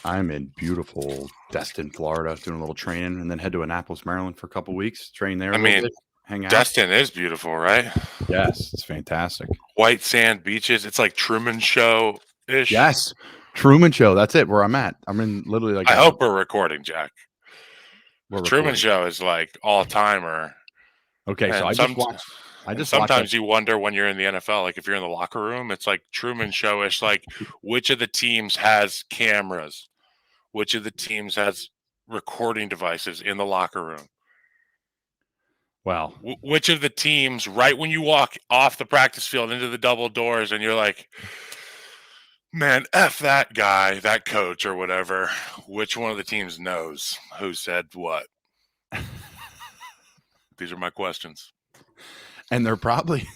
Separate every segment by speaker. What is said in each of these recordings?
Speaker 1: I'm in beautiful Destin, Florida, doing a little training, and then head to Annapolis, Maryland for a couple weeks, train there a
Speaker 2: I
Speaker 1: little
Speaker 2: mean,
Speaker 1: bit, hang out.
Speaker 2: Destin is beautiful, right?
Speaker 1: Yes, it's fantastic.
Speaker 2: White sand beaches. It's like Truman Show ish.
Speaker 1: Yes, Truman Show. That's it. Where I'm at. I'm in literally like
Speaker 2: I hope we're recording, Jack.
Speaker 1: we're
Speaker 2: Truman
Speaker 1: recording.
Speaker 2: Show is like all timer,
Speaker 1: Okay, so
Speaker 2: and
Speaker 1: I just watched. I just watched that.
Speaker 2: sometimes you wonder when you're in the NFL, like if you're in the locker room, it's like Truman Show ish. Like which of the teams has cameras? Which of the teams has recording devices in the locker room?
Speaker 1: Well,
Speaker 2: Which of the teams, right when you walk off the practice field into the double doors, and you're like, man, F that guy, that coach, or whatever. Which one of the teams knows who said what? These are my questions.
Speaker 1: and they're probably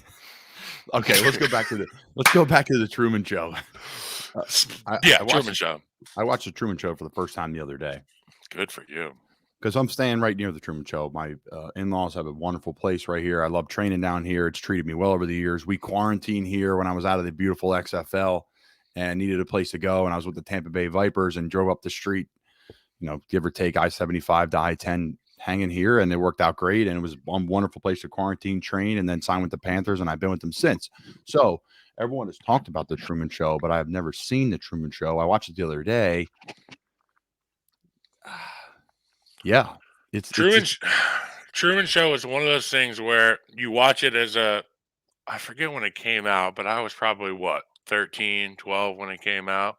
Speaker 1: okay. Let's go back to the Truman Show.
Speaker 2: Truman Show.
Speaker 1: I watched the Truman Show for the first time the other day.
Speaker 2: Good for you.
Speaker 1: Because I'm staying right near the Truman Show. My in-laws have a wonderful place right here. I love training down here. It's treated me well over the years. We quarantined here when I was out of the beautiful XFL and needed a place to go. And I was with the Tampa Bay Vipers and drove up the street, give or take I-75 to I-10 hanging here. And it worked out great. And it was a wonderful place to quarantine, train, and then sign with the Panthers. And I've been with them since. So everyone has talked about the Truman Show, but I've never seen the Truman Show. I watched it the other day. Yeah,
Speaker 2: Truman Show is one of those things where you watch it as I forget when it came out, but I was probably 13, 12 when it came out.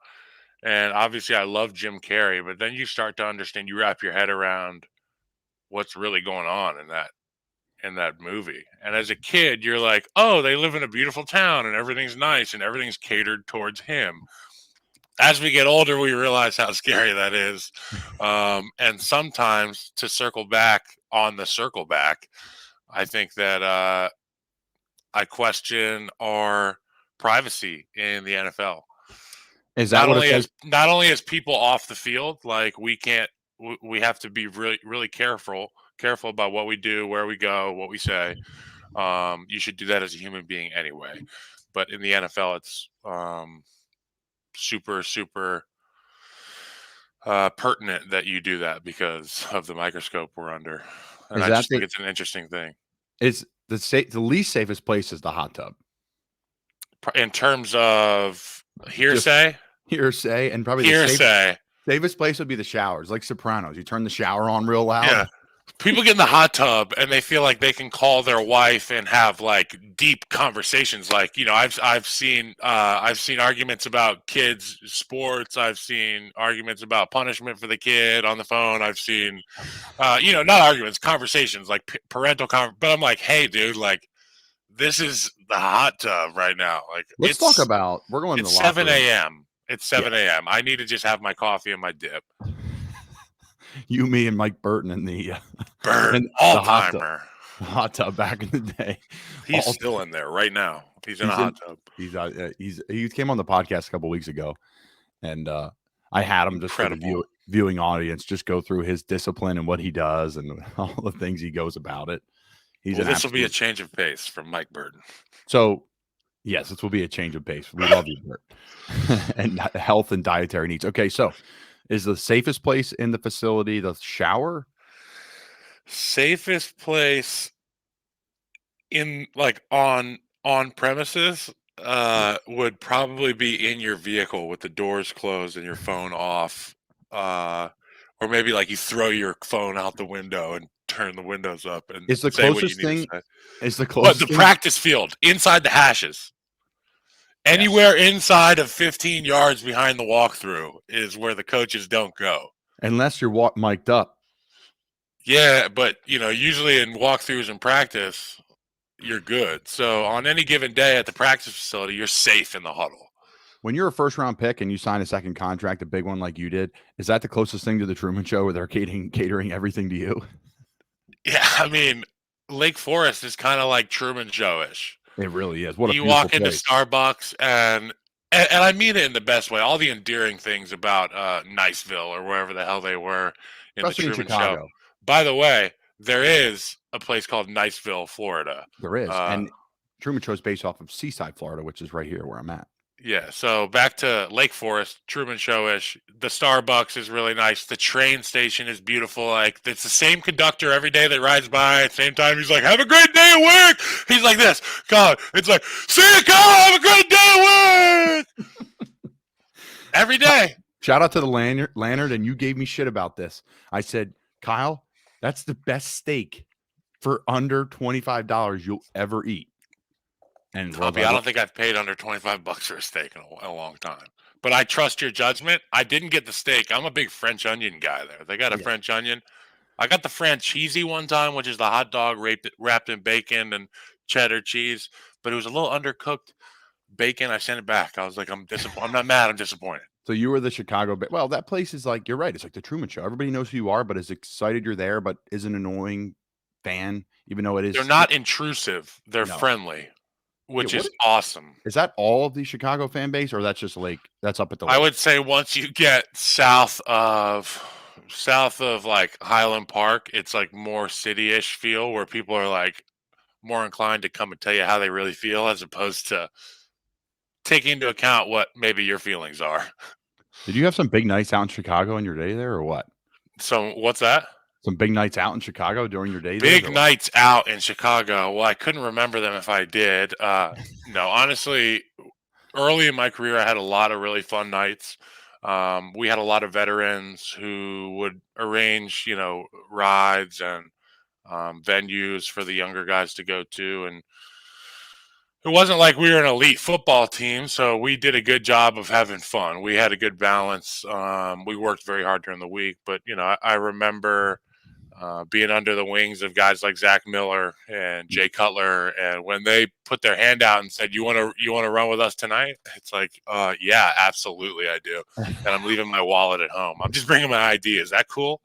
Speaker 2: And obviously I love Jim Carrey, but then you start to understand, you wrap your head around what's really going on in that movie. And as a kid, you're like, oh, they live in a beautiful town and everything's nice and everything's catered towards him. As we get older, we realize how scary that is. And sometimes, to circle back on the circle back, I think that I question our privacy in the NFL.
Speaker 1: Is that
Speaker 2: not only as people off the field, like we have to be really, really careful about what we do, where we go, what we say. You should do that as a human being anyway. But in the NFL, it's super, super pertinent that you do that because of the microscope we're under. And I just think it's an interesting thing.
Speaker 1: Is the least safest place is the hot tub?
Speaker 2: In terms of hearsay?
Speaker 1: Hearsay, and probably the safest place would be the showers, like Sopranos. You turn the shower on real loud.
Speaker 2: Yeah. People get in the hot tub and they feel like they can call their wife and have like deep conversations. Like, I've seen arguments about kids' sports. I've seen arguments about punishment for the kid on the phone. I've seen, not arguments, conversations like parental but I'm like, hey, dude, like this is the hot tub right now. Like,
Speaker 1: let's talk about, we're going to the
Speaker 2: 7 a.m. It's 7 a.m. I need to just have my coffee and my dip.
Speaker 1: You, me, and Mike Burton in the
Speaker 2: all-timer
Speaker 1: hot tub back in the day.
Speaker 2: He's still in there right now. He's in a hot tub.
Speaker 1: He came on the podcast a couple weeks ago, and I had him just for the viewing audience just go through his discipline and what he does and all the things he goes about it.
Speaker 2: This will be a change of pace from Mike Burton.
Speaker 1: So, yes, this will be a change of pace. We love you, Bert. And health and dietary needs. Okay, so is the safest place in the facility the shower?
Speaker 2: Safest place in on premises would probably be in your vehicle with the doors closed and your phone off. Or maybe like you throw your phone out the window and turn the windows up and
Speaker 1: is the
Speaker 2: say
Speaker 1: closest
Speaker 2: what you need
Speaker 1: thing
Speaker 2: to say.
Speaker 1: Is the closest
Speaker 2: But the practice field inside the hashes. Anywhere inside of 15 yards behind the walkthrough is where the coaches don't go.
Speaker 1: Unless you're mic'd up.
Speaker 2: Yeah, but, usually in walkthroughs and practice, you're good. So on any given day at the practice facility, you're safe in the huddle.
Speaker 1: When you're a first-round pick and you sign a second contract, a big one like you did, is that the closest thing to the Truman Show where they're catering everything to you?
Speaker 2: Yeah, I mean, Lake Forest is kind of like Truman Show-ish.
Speaker 1: It really is. What a
Speaker 2: you walk into Starbucks and I mean it in the best way. All the endearing things about Niceville or wherever the hell they were in
Speaker 1: especially
Speaker 2: the Truman
Speaker 1: in Chicago.
Speaker 2: Show. By the way, there is a place called Niceville, Florida.
Speaker 1: There is, and Truman Show is based off of Seaside, Florida, which is right here where I'm at.
Speaker 2: Yeah, so back to Lake Forest, Truman Show-ish. The Starbucks is really nice. The train station is beautiful. Like, it's the same conductor every day that rides by. At the same time, he's like, "Have a great day at work." He's like this. God, it's like, "See you, Kyle. Have a great day at work." Every day.
Speaker 1: Shout out to the Lantern, and you gave me shit about this. I said, Kyle, that's the best steak for under $25 you'll ever eat. And
Speaker 2: Hobby, I don't think I've paid under $25 for a steak in a long time. But I trust your judgment. I didn't get the steak. I'm a big French onion guy there. They got a French onion. I got the franchise one time, which is the hot dog wrapped in bacon and cheddar cheese, but it was a little undercooked bacon. I sent it back. I was like, I'm not mad. I'm disappointed.
Speaker 1: So you were the Chicago. Well, that place is like, you're right. It's like the Truman Show. Everybody knows who you are, but is excited you're there, but is an annoying fan, even though it is.
Speaker 2: They're not intrusive. They're friendly, which is awesome.
Speaker 1: Is that all of the Chicago fan base, or that's just that's up at the lake?
Speaker 2: I would say once you get south of like Highland Park, it's like more city-ish feel where people are like more inclined to come and tell you how they really feel as opposed to taking into account what maybe your feelings are.
Speaker 1: Did you have some big nights out in Chicago in your day there, or what?
Speaker 2: So what's that?
Speaker 1: Some big nights out in Chicago during your day?
Speaker 2: Big nights out in Chicago. Well, I couldn't remember them if I did. No, honestly, early in my career, I had a lot of really fun nights. We had a lot of veterans who would arrange, rides and venues for the younger guys to go to. And it wasn't like we were an elite football team, so we did a good job of having fun. We had a good balance. We worked very hard during the week, but I remember being under the wings of guys like Zach Miller and Jay Cutler, and when they put their hand out and said, "You want to run with us tonight?" It's like, yeah, absolutely, I do. And I'm leaving my wallet at home. I'm just bringing my ID. Is that cool?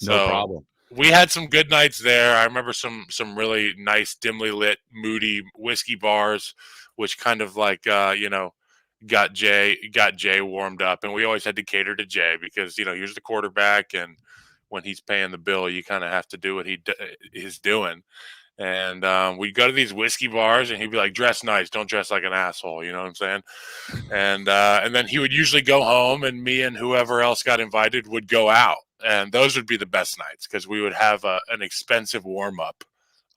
Speaker 1: No problem.
Speaker 2: We had some good nights there. I remember some really nice, dimly lit, moody whiskey bars, which kind of like got Jay warmed up, and we always had to cater to Jay because he was the quarterback, and when he's paying the bill, you kind of have to do what he's doing. And we'd go to these whiskey bars, and he'd be like, "Dress nice, don't dress like an asshole." You know what I'm saying? And then he would usually go home, and me and whoever else got invited would go out, and those would be the best nights because we would have an expensive warm up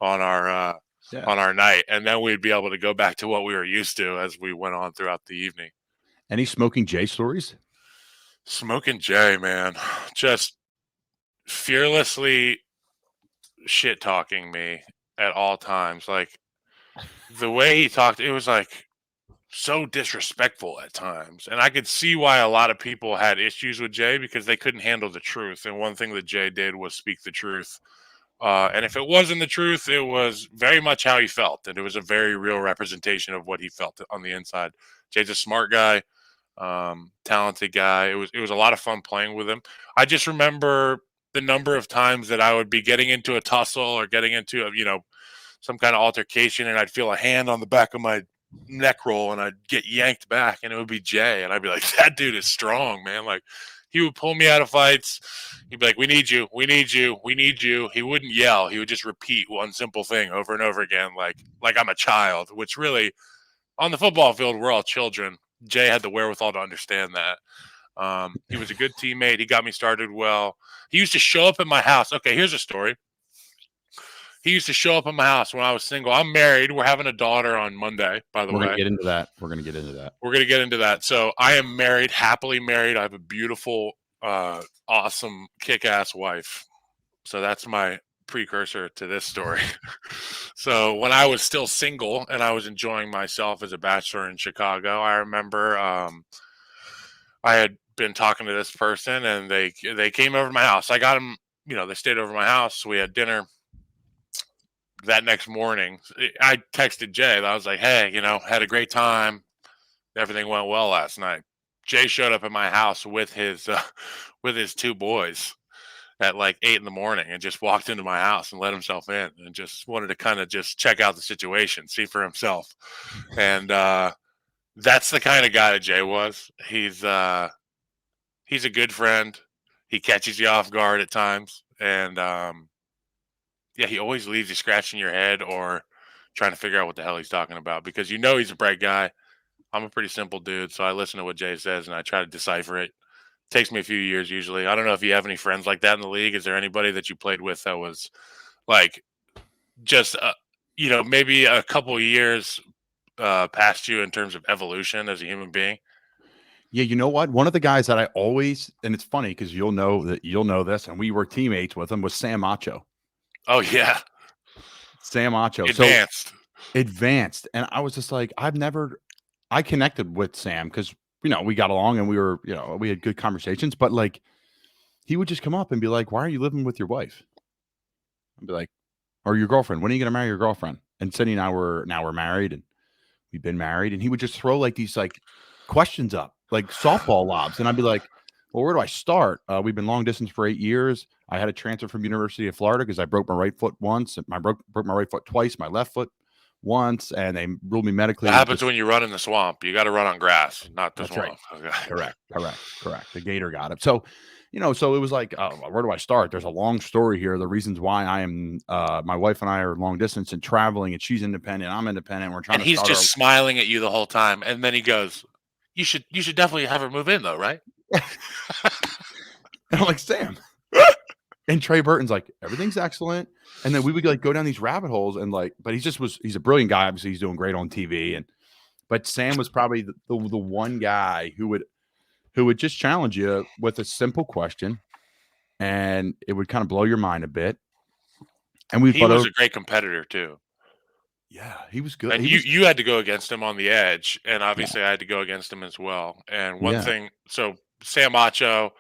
Speaker 2: on our night, and then we'd be able to go back to what we were used to as we went on throughout the evening.
Speaker 1: Any Smoking Jay stories?
Speaker 2: Smoking Jay, man, just fearlessly shit talking me at all times. Like the way he talked, it was like so disrespectful at times. And I could see why a lot of people had issues with Jay because they couldn't handle the truth. And one thing that Jay did was speak the truth. And if it wasn't the truth, it was very much how he felt. And it was a very real representation of what he felt on the inside. Jay's a smart guy, talented guy. It was a lot of fun playing with him. I just remember the number of times that I would be getting into a tussle or getting into some kind of altercation, and I'd feel a hand on the back of my neck roll, and I'd get yanked back, and it would be Jay, and I'd be like, "That dude is strong, man!" Like he would pull me out of fights. He'd be like, "We need you, we need you, we need you." He wouldn't yell. He would just repeat one simple thing over and over again, like I'm a child. Which really, on the football field, we're all children. Jay had the wherewithal to understand that. He was a good teammate. He got me started well. He used to show up at my house. Okay, here's a story. He used to show up at my house when I was single. I'm married. We're having a daughter on Monday, by the way.
Speaker 1: We're going to get into that. We're going to get into that.
Speaker 2: So I am married, happily married. I have a beautiful, awesome, kick-ass wife. So that's my precursor to this story. So when I was still single and I was enjoying myself as a bachelor in Chicago, I remember I had been talking to this person, and they came over to my house. I got them, they stayed over my house. We had dinner. That next morning, I texted Jay. I was like, "Hey, had a great time. Everything went well last night." Jay showed up at my house with his two boys at like 8 in the morning and just walked into my house and let himself in and just wanted to kind of just check out the situation, see for himself. And that's the kind of guy that Jay was. He's a good friend. He catches you off guard at times, and yeah, he always leaves you scratching your head or trying to figure out what the hell he's talking about because he's a bright guy. I'm a pretty simple dude, so I listen to what Jay says and I try to decipher it. Takes me a few years usually. I don't know if you have any friends like that in the league. Is there anybody that you played with that was like just maybe a couple years past you in terms of evolution as a human being?
Speaker 1: Yeah, you know what? One of the guys that I always, and it's funny because you'll know this, and we were teammates with him, was Sam Macho.
Speaker 2: Oh yeah,
Speaker 1: Sam Macho. So
Speaker 2: advanced.
Speaker 1: advanced. And I was just like, I connected with Sam because, we got along and we had good conversations, but like he would just come up and be like, why are you living with your wife? I'd be like, or your girlfriend. When are you going to marry your girlfriend? And Cindy and I were married and we've been married. And he would just throw like these like questions up, like softball lobs. And I'd be like, well, where do I start? We've been long distance for 8 years. I had a transfer from University of Florida because I broke my right foot once. I broke my right foot twice, my left foot once, and they ruled me
Speaker 2: What
Speaker 1: medically.
Speaker 2: happens when you run in the swamp? You got to run on grass, not the
Speaker 1: That's right.
Speaker 2: swamp. Okay.
Speaker 1: Correct. The gator got it. So, so it was like, where do I start? There's a long story here. The reasons why I am, my wife and I are long distance and traveling, and she's independent. I'm independent. We're trying
Speaker 2: And
Speaker 1: to
Speaker 2: he's
Speaker 1: start our.
Speaker 2: just smiling at you the whole time, and then he goes, you should definitely have her move in though, right?"
Speaker 1: And I'm like, Sam. And Trey Burton's like, everything's excellent. And then we would like go down these rabbit holes and like, but he's a brilliant guy. Obviously, he's doing great on TV. But Sam was probably the one guy who would just challenge you with a simple question, and it would kind of blow your mind a bit. And we'd
Speaker 2: He
Speaker 1: butt
Speaker 2: was
Speaker 1: over.
Speaker 2: a great competitor too.
Speaker 1: Yeah, he was good.
Speaker 2: And you had to go against him on the edge, and
Speaker 1: Yeah,
Speaker 2: obviously I had to go against him as well. And one
Speaker 1: yeah,
Speaker 2: thing, so Sam Macho,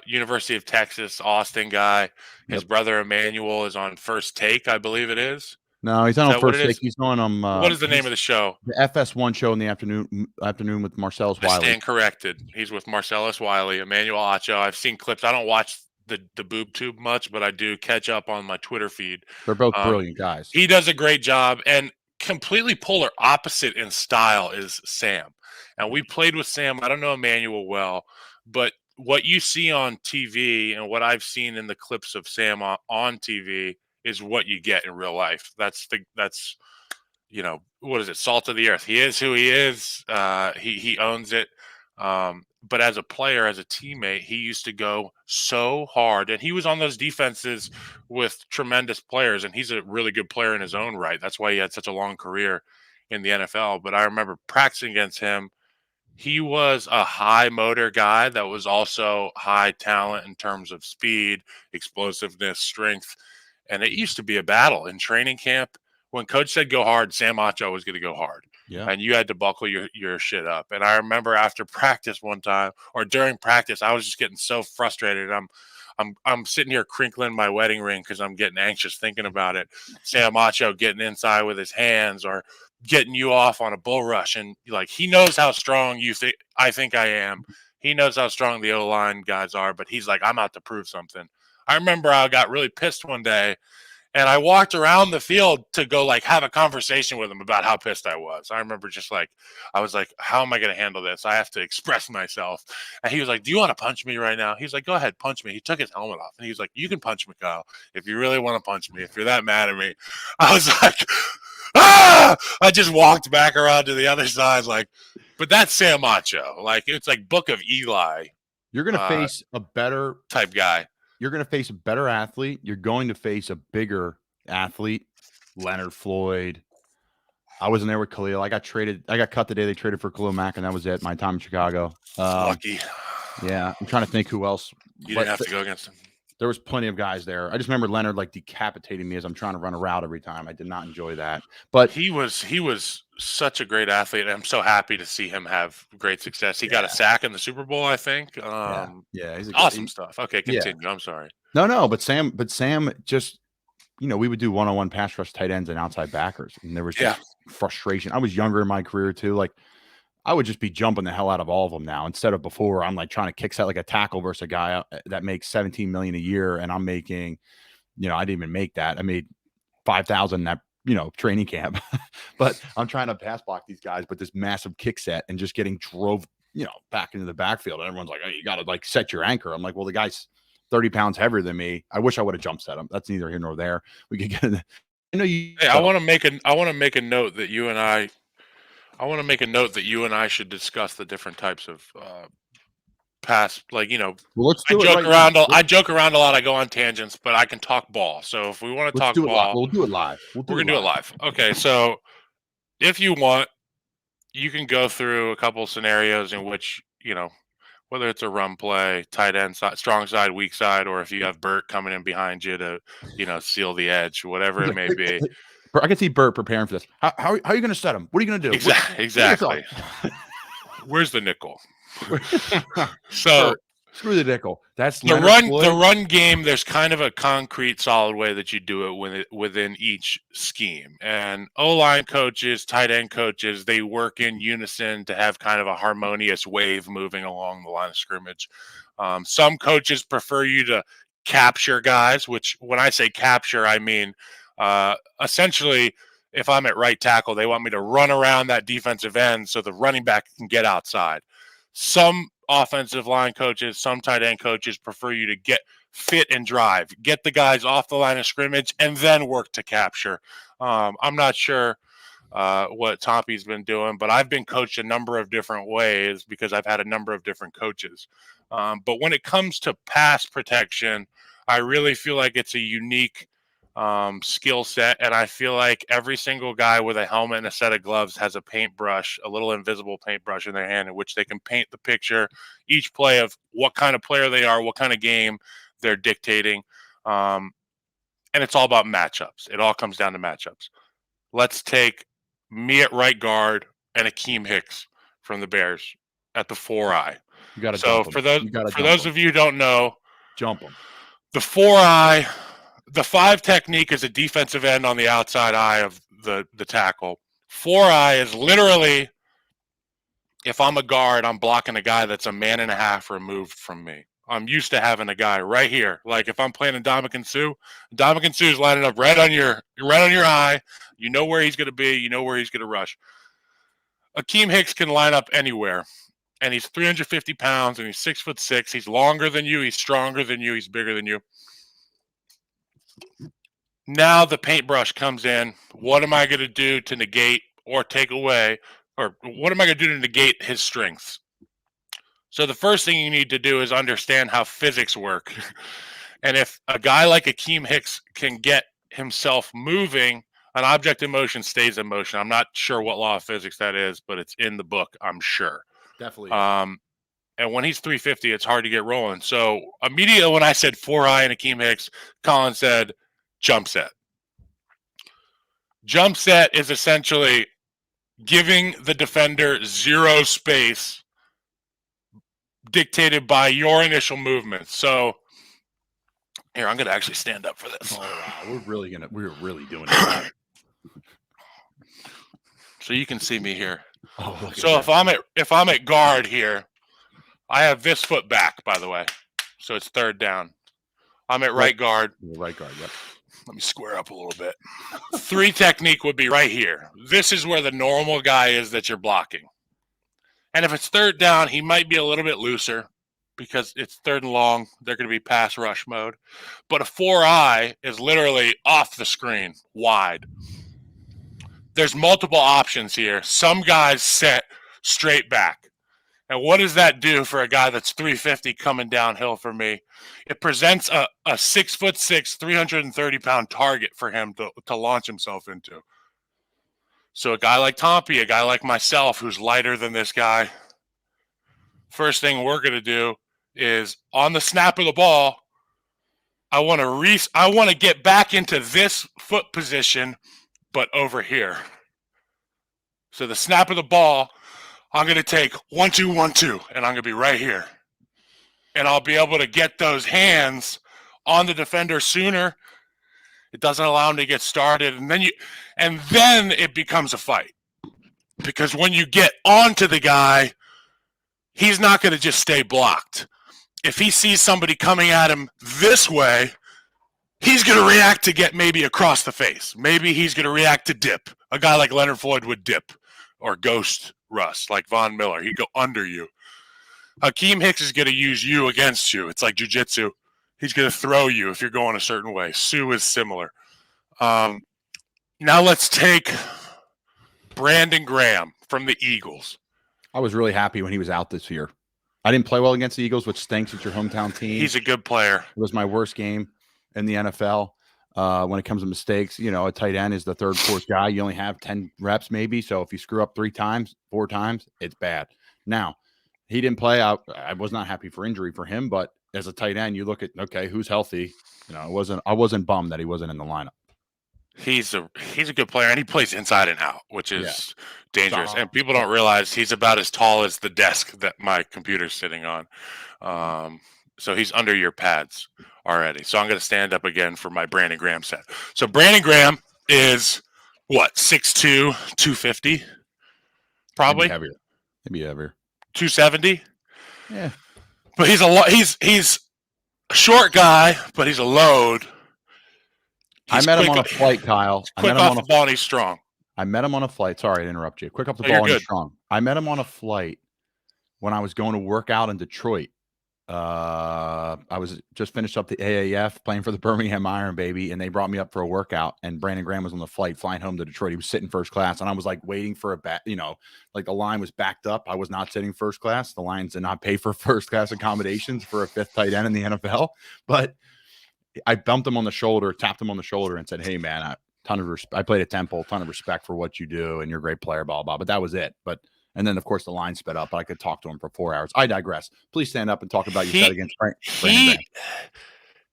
Speaker 2: University of Texas, Austin guy. His
Speaker 1: yep.
Speaker 2: brother Emmanuel is on First Take, I believe it is.
Speaker 1: No, he's
Speaker 2: Is
Speaker 1: not on
Speaker 2: that what it
Speaker 1: First Take.
Speaker 2: is?
Speaker 1: He's on
Speaker 2: What is the name
Speaker 1: he's
Speaker 2: of the show?
Speaker 1: the FS1 show in the afternoon with Marcellus
Speaker 2: I
Speaker 1: Wiley.
Speaker 2: stand corrected. He's with Marcellus Wiley, Emmanuel Acho. I've seen clips. I don't watch the boob tube much, but I do catch up on my Twitter feed.
Speaker 1: They're both
Speaker 2: Um,
Speaker 1: brilliant guys.
Speaker 2: he does a great job, and completely polar opposite in style is Sam. And we played with Sam. I don't know Emmanuel well, but what you see on TV and what I've seen in the clips of Sam on TV is what you get in real life. That's what is it? Salt of the earth. He is who he is. He owns it. But as a player, as a teammate, he used to go so hard, and he was on those defenses with tremendous players, and he's a really good player in his own right. That's why he had such a long career in the NFL. But I remember practicing against him. He was a high motor guy that was also high talent in terms of speed, explosiveness, strength. And it used to be a battle in training camp. When coach said go hard, Sam Macho was going to go hard.
Speaker 1: Yeah.
Speaker 2: And you had to buckle your shit up. And I remember after practice one time or during practice, I was just getting so frustrated. I'm sitting here crinkling my wedding ring because I'm getting anxious thinking about it. Sam Macho getting inside with his hands or getting you off on a bull rush, and like he knows how strong I think I am. He knows how strong the O-line guys are, but he's like, I'm out to prove something. I remember I got really pissed one day, and I walked around the field to go like have a conversation with him about how pissed I was. I remember just like I was like, how am I going to handle this? I have to express myself. And he was like, do you want to punch me right now? He's like, go ahead, punch me. He took his helmet off and he was like, you can punch me, Kyle, if you really want to punch me, if you're that mad at me. I was like, ah! I just walked back around to the other side, like, but that's Sam Macho. Like it's like Book of Eli.
Speaker 1: You're going to face a better
Speaker 2: type guy.
Speaker 1: You're going to face a better athlete. You're going to face a bigger athlete. Leonard Floyd. I wasn't there with Khalil. I got cut the day they traded for Khalil Mack, and that was it. My time in Chicago.
Speaker 2: Lucky.
Speaker 1: Yeah, I'm trying to think who else.
Speaker 2: You didn't have to go against him.
Speaker 1: There was plenty of guys there. I just remember Leonard like decapitating me as I'm trying to run a route every time. I did not enjoy that. But
Speaker 2: he was such a great athlete. And I'm so happy to see him have great success. He got a sack in the Super Bowl, I think.
Speaker 1: Yeah,
Speaker 2: he's awesome stuff. Okay, continue.
Speaker 1: Yeah.
Speaker 2: I'm sorry.
Speaker 1: No, but Sam just, we would do one-on-one pass rush tight ends and outside backers, and there was just frustration. I was younger in my career too. Like I would just be jumping the hell out of all of them now instead of before. I'm like trying to kick set like a tackle versus a guy that makes 17 million a year, and I'm making, I didn't even make that. I made 5,000 that training camp, but I'm trying to pass block these guys with this massive kick set and just getting drove back into the backfield, and everyone's like, "Hey, you got to like set your anchor." I'm like, "Well, the guy's 30 pounds heavier than me. I wish I would have jump set him." That's neither here nor there. We could get in.
Speaker 2: I want to make a note that you and I I want to make a note that you and I should discuss the different types of pass. Like, you know,
Speaker 1: Well, let's
Speaker 2: I
Speaker 1: do it
Speaker 2: joke
Speaker 1: right
Speaker 2: around.
Speaker 1: now.
Speaker 2: I joke around a lot. I go on tangents, but I can talk ball. So if we want to
Speaker 1: Let's
Speaker 2: talk
Speaker 1: do it live.
Speaker 2: ball,
Speaker 1: We'll do it live.
Speaker 2: we're gonna do it live. Okay. So if you want, you can go through a couple scenarios in which, you know, whether it's a run play, tight end side, strong side, weak side, or if you have Burt coming in behind you to, you know, seal the edge, whatever it may be.
Speaker 1: I can see Burt preparing for this. How are you going to set him? What are you going to do?
Speaker 2: Exactly. Where's the nickel? So
Speaker 1: Burt, screw the nickel. That's
Speaker 2: the run game. There's kind of a concrete, solid way that you do it within each scheme. And O-line coaches, tight end coaches, they work in unison to have kind of a harmonious wave moving along the line of scrimmage. Some coaches prefer you to capture guys, which when I say capture, I mean essentially, if I'm at right tackle, they want me to run around that defensive end so the running back can get outside. Some offensive line coaches, some tight end coaches prefer you to get fit and drive, get the guys off the line of scrimmage, and then work to capture. I'm not sure what Toppy's been doing, but I've been coached a number of different ways because I've had a number of different coaches. But when it comes to pass protection, I really feel like it's a unique skill set, and I feel like every single guy with a helmet and a set of gloves has a paintbrush, a little invisible paintbrush in their hand in which they can paint the picture each play of what kind of player they are, what kind of game they're dictating, and it's all about matchups. It all comes down to matchups. Let's take me at right guard and Akeem Hicks from the Bears at the 4-eye.
Speaker 1: You got to
Speaker 2: so
Speaker 1: jump
Speaker 2: for
Speaker 1: him.
Speaker 2: those of you who don't know,
Speaker 1: jump him.
Speaker 2: The 4-eye, the 5 technique is a defensive end on the outside eye of the tackle. 4-eye is literally, if I'm a guard, I'm blocking a guy that's a man and a half removed from me. I'm used to having a guy right here. Like if I'm playing in Ndamukong Suh is lining up right on your eye. You know where he's going to be. You know where he's going to rush. Akeem Hicks can line up anywhere, and he's 350 pounds, and he's 6'6". He's longer than you. He's stronger than you. He's bigger than you. Now the paintbrush comes in. What am I going to do to negate or take away, or what am I going to do to negate his strengths? So the first thing you need to do is understand how physics work. And if a guy like Akeem Hicks can get himself moving, an object in motion stays in motion. I'm not sure what law of physics that is, but it's in the book, I'm sure.
Speaker 1: Definitely.
Speaker 2: And when he's 350, it's hard to get rolling. So immediately when I said 4-eye and Akeem Hicks, Colin said jump set. Jump set is essentially giving the defender zero space dictated by your initial movement. So here, I'm going to actually stand up for this.
Speaker 1: Oh, wow. We're really doing it.
Speaker 2: So you can see me here.
Speaker 1: Oh,
Speaker 2: so if I'm at guard here, I have this foot back, by the way. So it's third down. I'm at right guard.
Speaker 1: Right guard, yep.
Speaker 2: Let me square up a little bit. 3 technique would be right here. This is where the normal guy is that you're blocking. And if it's third down, he might be a little bit looser because it's third and long. They're going to be pass rush mode. But a 4-eye is literally off the screen, wide. There's multiple options here. Some guys set straight back. And what does that do for a guy that's 350 coming downhill for me? It presents a 6'6", 330-pound target for him to launch himself into. So a guy like Tompy, a guy like myself, who's lighter than this guy, first thing we're going to do is on the snap of the ball, I want to get back into this foot position, but over here. So the snap of the ball, I'm going to take 1, 2, 1, 2, and I'm going to be right here. And I'll be able to get those hands on the defender sooner. It doesn't allow him to get started. And then it becomes a fight. Because when you get onto the guy, he's not going to just stay blocked. If he sees somebody coming at him this way, he's going to react to get maybe across the face. Maybe he's going to react to dip. A guy like Leonard Floyd would dip or ghost Russ, like Von Miller. He'd go under you. Akeem Hicks is going to use you against you. It's like jiu-jitsu. He's going to throw you if you're going a certain way. Sue is similar. Now let's take Brandon Graham from the Eagles.
Speaker 1: I was really happy when he was out this year. I didn't play well against the Eagles, which stinks. It's your hometown team.
Speaker 2: He's a good player.
Speaker 1: It was my worst game in the NFL. When it comes to mistakes, a tight end is the third, fourth guy. You only have 10 reps maybe. So if you screw up 3 times, 4 times, it's bad. Now, he didn't play. I was not happy for injury for him, but as a tight end, you look at, okay, who's healthy? I wasn't bummed that he wasn't in the lineup.
Speaker 2: He's a good player, and he plays inside and out, which is dangerous. And people don't realize he's about as tall as the desk that my computer's sitting on. So he's under your pads already. So I'm going to stand up again for my Brandon Graham set. So Brandon Graham is what, 6'2", 250? Probably
Speaker 1: Maybe heavier.
Speaker 2: 270?
Speaker 1: Yeah.
Speaker 2: But he's a short guy, but he's a load.
Speaker 1: I met him on a flight, Kyle.
Speaker 2: Quick off the ball, and he's strong.
Speaker 1: I met him on a flight. Sorry to interrupt you. Quick off the ball, and he's strong. I met him on a flight when I was going to work out in Detroit. I was just finished up the AAF playing for the Birmingham Iron, baby, and they brought me up for a workout. And Brandon Graham was on the flight flying home to Detroit. He was sitting first class, and I was like waiting for like the line was backed up. I was not sitting first class. The Lions did not pay for first class accommodations for a 5th tight end in the NFL, but I bumped him on the shoulder, tapped him on the shoulder, and said, "Hey, man, I played at Temple, ton of respect for what you do, and you're a great player, blah, blah." But that was it. And then, of course, the line sped up. I could talk to him for 4 hours. I digress. Please stand up and talk about your set against Brandon.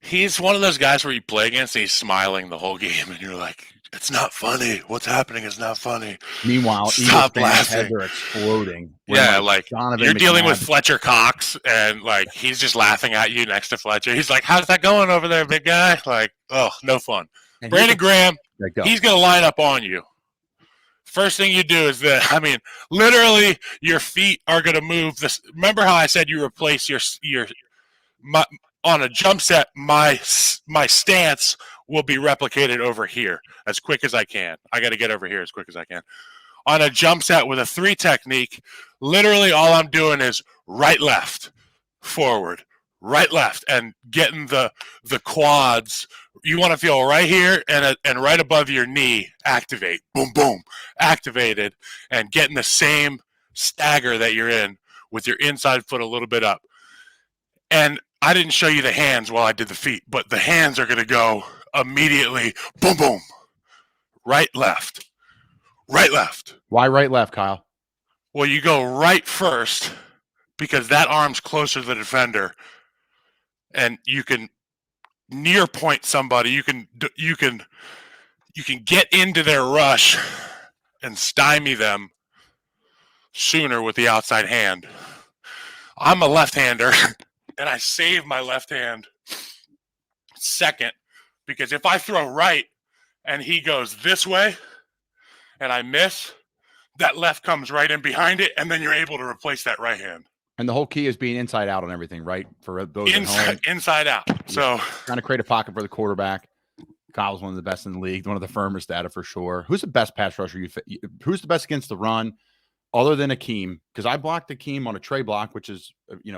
Speaker 2: He's one of those guys where you play against and he's smiling the whole game, and you're like, "It's not funny. What's happening is not funny."
Speaker 1: Meanwhile,
Speaker 2: stop laughing.
Speaker 1: Heads are exploding.
Speaker 2: Yeah, like you're dealing with Fletcher Cox, and like he's just laughing at you next to Fletcher. He's like, "How's that going over there, big guy?" Like, oh, no fun. And Brandon Graham, he's going to line up on you. First thing you do is that, literally your feet are going to move. This. Remember how I said you replace on a jump set, my stance will be replicated over here as quick as I can. I got to get over here as quick as I can. On a jump set with a 3 technique, literally all I'm doing is right, left, forward, right, left, and getting the quads. You want to feel right here and right above your knee activate. Boom, boom, activated, and getting the same stagger that you're in with your inside foot a little bit up. And I didn't show you the hands while I did the feet, but the hands are going to go immediately. Boom, boom, right, left. Right, left.
Speaker 1: Why right, left, Kyle?
Speaker 2: Well, you go right first because that arm's closer to the defender, and you can near point somebody. You can get into their rush and stymie them sooner with the outside hand. I'm a left-hander, and I save my left hand second because if I throw right and he goes this way, and I miss, that left comes right in behind it, and then you're able to replace that right hand.
Speaker 1: And the whole key is being inside out on everything, right? For those at home.
Speaker 2: Inside out. So
Speaker 1: trying to create a pocket for the quarterback. Kyle's one of the best in the league, one of the firmest data for sure. Who's the best pass rusher who's the best against the run other than Akeem? Because I blocked Akeem on a tray block, which is,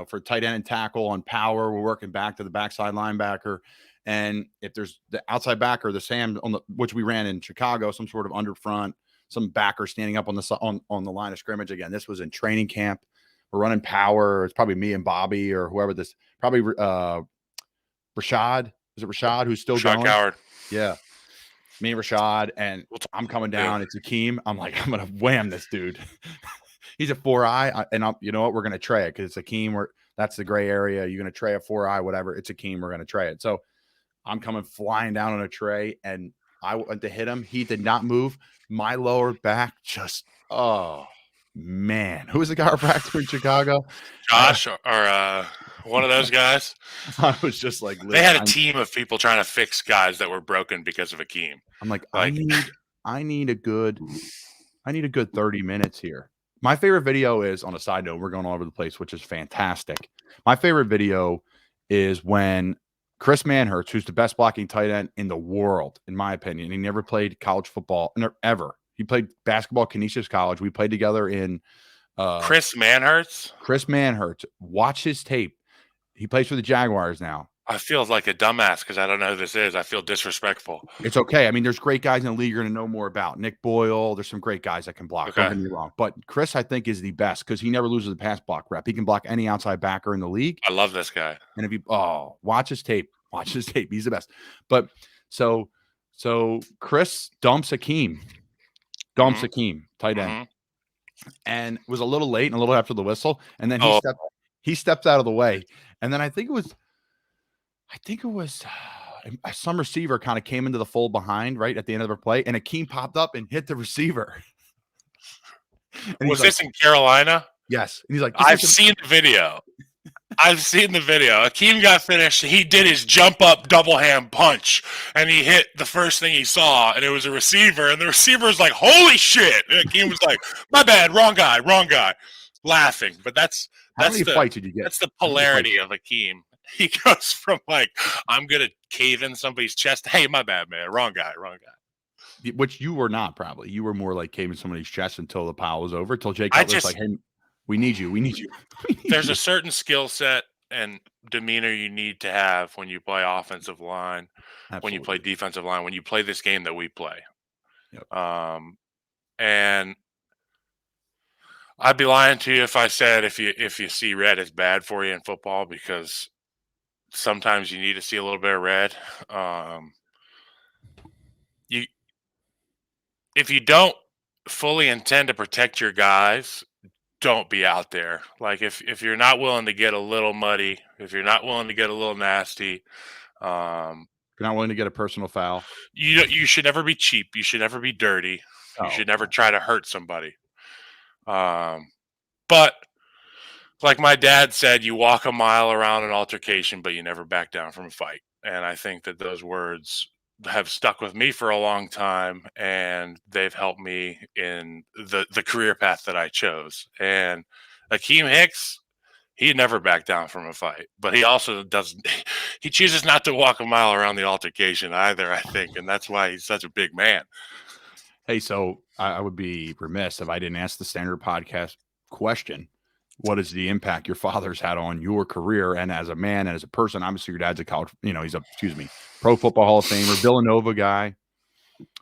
Speaker 1: for tight end and tackle on power. We're working back to the backside linebacker. And if there's the outside backer, the Sam which we ran in Chicago, some sort of under front, some backer standing up on the line of scrimmage. Again, this was in training camp. We're running power. It's probably me and Bobby or whoever this. Probably Rashad. Is it Rashad who's still going?
Speaker 2: Coward.
Speaker 1: Yeah, me and Rashad, and I'm coming down. It's Akeem. I'm like, I'm gonna wham this dude. He's a 4-eye, and you know what? We're gonna tray it because it's Akeem. That's the gray area. You're gonna tray a 4-eye, whatever. It's Akeem. We're gonna tray it. So I'm coming flying down on a tray, and I went to hit him. He did not move. My lower back just, oh, man. Who was the chiropractor in Chicago?
Speaker 2: Josh or one of those guys?
Speaker 1: I was just like,
Speaker 2: they had a team of people trying to fix guys that were broken because of Akeem.
Speaker 1: I'm like I need a good 30 minutes here. My favorite video is, on a side note, we're going all over the place, which is fantastic. My favorite video is when Chris Manhertz, who's the best blocking tight end in the world, in my opinion. He never played college football ever. He played basketball at Canisius College. We played together in
Speaker 2: Chris Manhertz.
Speaker 1: Chris Manhertz. Watch his tape. He plays for the Jaguars now.
Speaker 2: I feel like a dumbass because I don't know who this is. I feel disrespectful.
Speaker 1: It's okay. I mean, there's great guys in the league you're going to know more about. Nick Boyle. There's some great guys that can block. Don't
Speaker 2: Okay.
Speaker 1: get me wrong. But Chris, I think, is the best because he never loses a pass block rep. He can block any outside backer in the league.
Speaker 2: I love this guy.
Speaker 1: And if you watch his tape, he's the best. But so Chris dumps Akeem, tight end,
Speaker 2: Mhm.
Speaker 1: and was a little late and a little after the whistle, and then
Speaker 2: Oh,
Speaker 1: he stepped out of the way, and then I think it was some receiver kind of came into the fold behind right at the end of the play, and Akeem popped up and hit the receiver. And
Speaker 2: was
Speaker 1: he's like,
Speaker 2: this in Carolina?
Speaker 1: yes, and he's like,
Speaker 2: I've seen the video. Akeem got finished. He did his jump up double hand punch, and he hit the first thing he saw, and it was a receiver. And the receiver was like, "Holy shit!" And Akeem was like, "My bad, wrong guy," laughing. But that's
Speaker 1: how many fights did you get?
Speaker 2: That's the polarity of Akeem. He goes from like, "I'm gonna cave in somebody's chest." Hey, my bad, man. Wrong guy.
Speaker 1: Which you were not probably. You were more like caving somebody's chest until the pile was over. Until Jay Cutler's like, "Hey, we need you.
Speaker 2: There's a certain skill set and demeanor you need to have when you play offensive line, when you play defensive line, when you play this game that we play.
Speaker 1: Yep.
Speaker 2: And I'd be lying to you if I said if you see red, it's bad for you in football because sometimes you need to see a little bit of red. If you don't fully intend to protect your guys, don't be out there. Like if you're not willing to get a little muddy, if you're not willing to get a little nasty,
Speaker 1: you're not willing to get a personal foul.
Speaker 2: You should never be cheap. You should never be dirty. You should never try to hurt somebody. But like my dad said, you walk a mile around an altercation, but you never back down from a fight. And I think that those words have stuck with me for a long time, and they've helped me in the career path that I chose. And Akeem Hicks, he never backed down from a fight, but he also doesn't. He chooses not to walk a mile around the altercation either, I think, and that's why he's such a big man.
Speaker 1: Hey, so I would be remiss if I didn't ask the standard podcast question. What is the impact your father's had on your career and as a man and as a person? Obviously, your dad's a college, he's a Pro Football Hall of Famer, Villanova guy.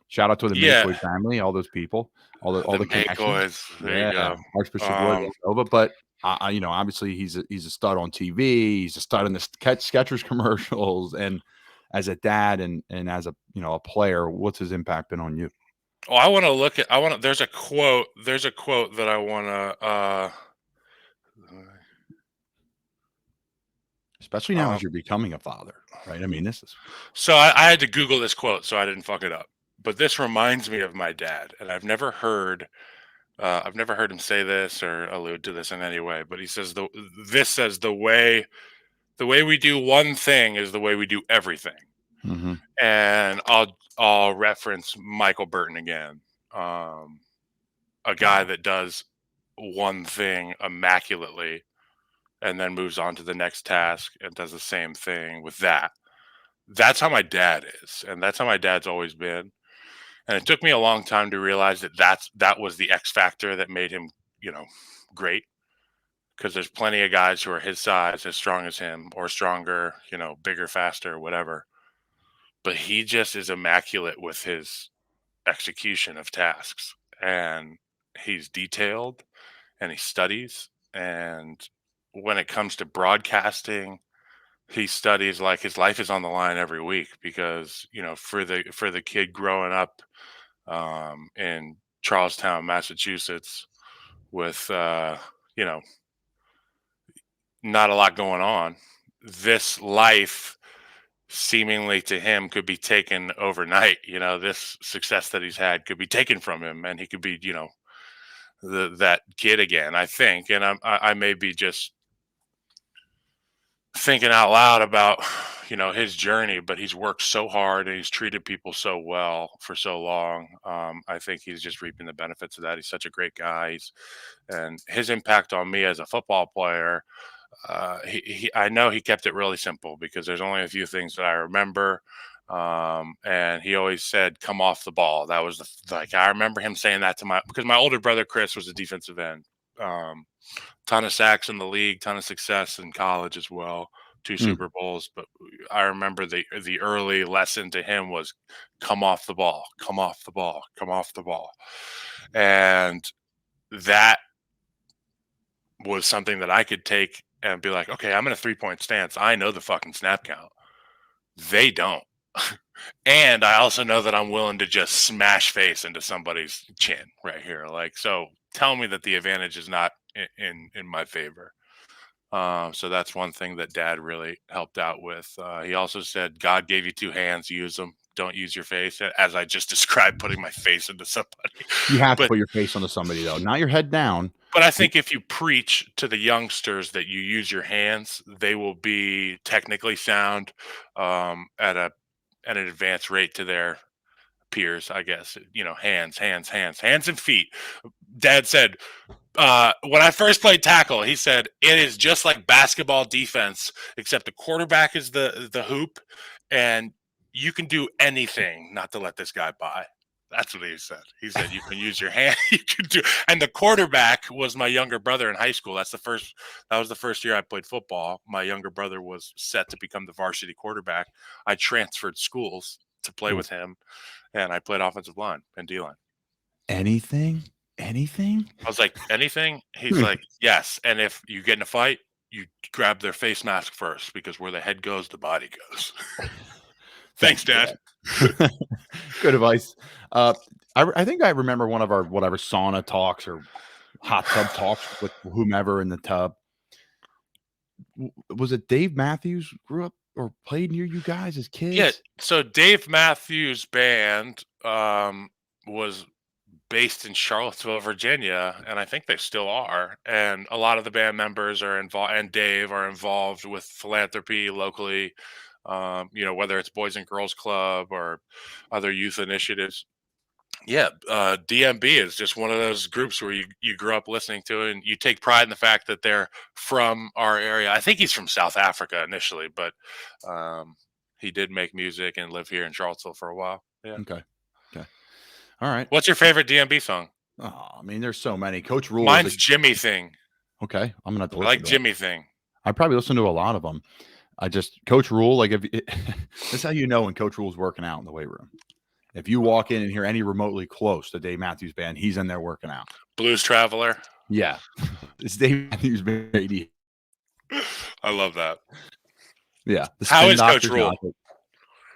Speaker 1: Shout out to the McCoy family, all those people, all the connections.
Speaker 2: There you go,
Speaker 1: Archbishop Villanova. But obviously he's a stud on TV. He's a stud in the Skechers commercials, and as a dad and as a player, what's his impact been on you?
Speaker 2: Oh, there's a quote that I want to
Speaker 1: especially now as you're becoming a father, right? I mean, this is
Speaker 2: so I had to Google this quote so I didn't fuck it up. But this reminds me of my dad, and I've never heard him say this or allude to this in any way. But he says the way we do one thing is the way we do everything.
Speaker 1: Mm-hmm.
Speaker 2: And I'll reference Michael Burton again, a guy that does one thing immaculately and then moves on to the next task and does the same thing with that. That's how my dad is, and that's how my dad's always been. And it took me a long time to realize that was the X factor that made him, great. Because there's plenty of guys who are his size, as strong as him, or stronger, bigger, faster, whatever. But he just is immaculate with his execution of tasks, and he's detailed, and he studies, and when it comes to broadcasting, he studies like his life is on the line every week because for the kid growing up in Charlestown, Massachusetts, with not a lot going on, this life seemingly to him could be taken overnight. This success that he's had could be taken from him, and he could be that kid again, I think. And I may be just thinking out loud about his journey, but he's worked so hard and he's treated people so well for so long. I think he's just reaping the benefits of that. He's such a great guy, and his impact on me as a football player, I know he kept it really simple because there's only a few things that I remember. And he always said, "Come off the ball." That was I remember him saying that because my older brother Chris was a defensive end. Ton of sacks in the league, ton of success in college as well. 2 Super Bowls, but I remember the early lesson to him was come off the ball, come off the ball, come off the ball. And that was something that I could take and be like, okay, I'm in a 3-point stance. I know the fucking snap count. They don't. And I also know that I'm willing to just smash face into somebody's chin right here. Like, so tell me that the advantage is not in my favor. So that's one thing that Dad really helped out with. He also said, God gave you 2 hands, use them. Don't use your face. As I just described, putting my face into somebody.
Speaker 1: You have to
Speaker 2: But
Speaker 1: put your face onto somebody, though, not your head down.
Speaker 2: But I think if you preach to the youngsters that you use your hands, they will be technically sound at an advanced rate to their peers, I guess. Hands, hands, hands, hands and feet. Dad said, when I first played tackle, he said, it is just like basketball defense, except the quarterback is the hoop, and you can do anything not to let this guy by. That's what he said. He said you can use your hand. You can do, and the quarterback was my younger brother in high school. That was the first year I played football. My younger brother was set to become the varsity quarterback. I transferred schools to play with him, and I played offensive line and D line.
Speaker 1: Anything?
Speaker 2: I was like, anything? He's like, yes. And if you get in a fight, you grab their face mask first, because where the head goes, the body goes. Thanks, Dad.
Speaker 1: Good advice. I think I remember one of our whatever sauna talks or hot tub talks with whomever in the tub. Was it Dave Matthews grew up or played near you guys as kids?
Speaker 2: Yeah. So Dave Matthews Band was based in Charlottesville, Virginia, and I think they still are. And a lot of the band members are involved, and Dave are involved with philanthropy locally. Whether it's Boys and Girls Club or other youth initiatives. Yeah, DMB is just one of those groups where you grew up listening to it, and you take pride in the fact that they're from our area. I think he's from South Africa initially, but he did make music and live here in Charlottesville for a while. Yeah.
Speaker 1: Okay. All right.
Speaker 2: What's your favorite DMB song?
Speaker 1: Oh, I mean, there's so many. Coach Rule.
Speaker 2: Mine's Jimmy Thing.
Speaker 1: Okay, I'm gonna have to
Speaker 2: I
Speaker 1: listen
Speaker 2: like
Speaker 1: to
Speaker 2: Jimmy Thing.
Speaker 1: I probably listen to a lot of them. Coach Rule, like that's how you know when Coach Rule's working out in the weight room. If you walk in and hear any remotely close to Dave Matthews Band, he's in there working out.
Speaker 2: Blues Traveler.
Speaker 1: Yeah, it's Dave Matthews Band.
Speaker 2: I love that.
Speaker 1: Yeah.
Speaker 2: How is Coach Rule?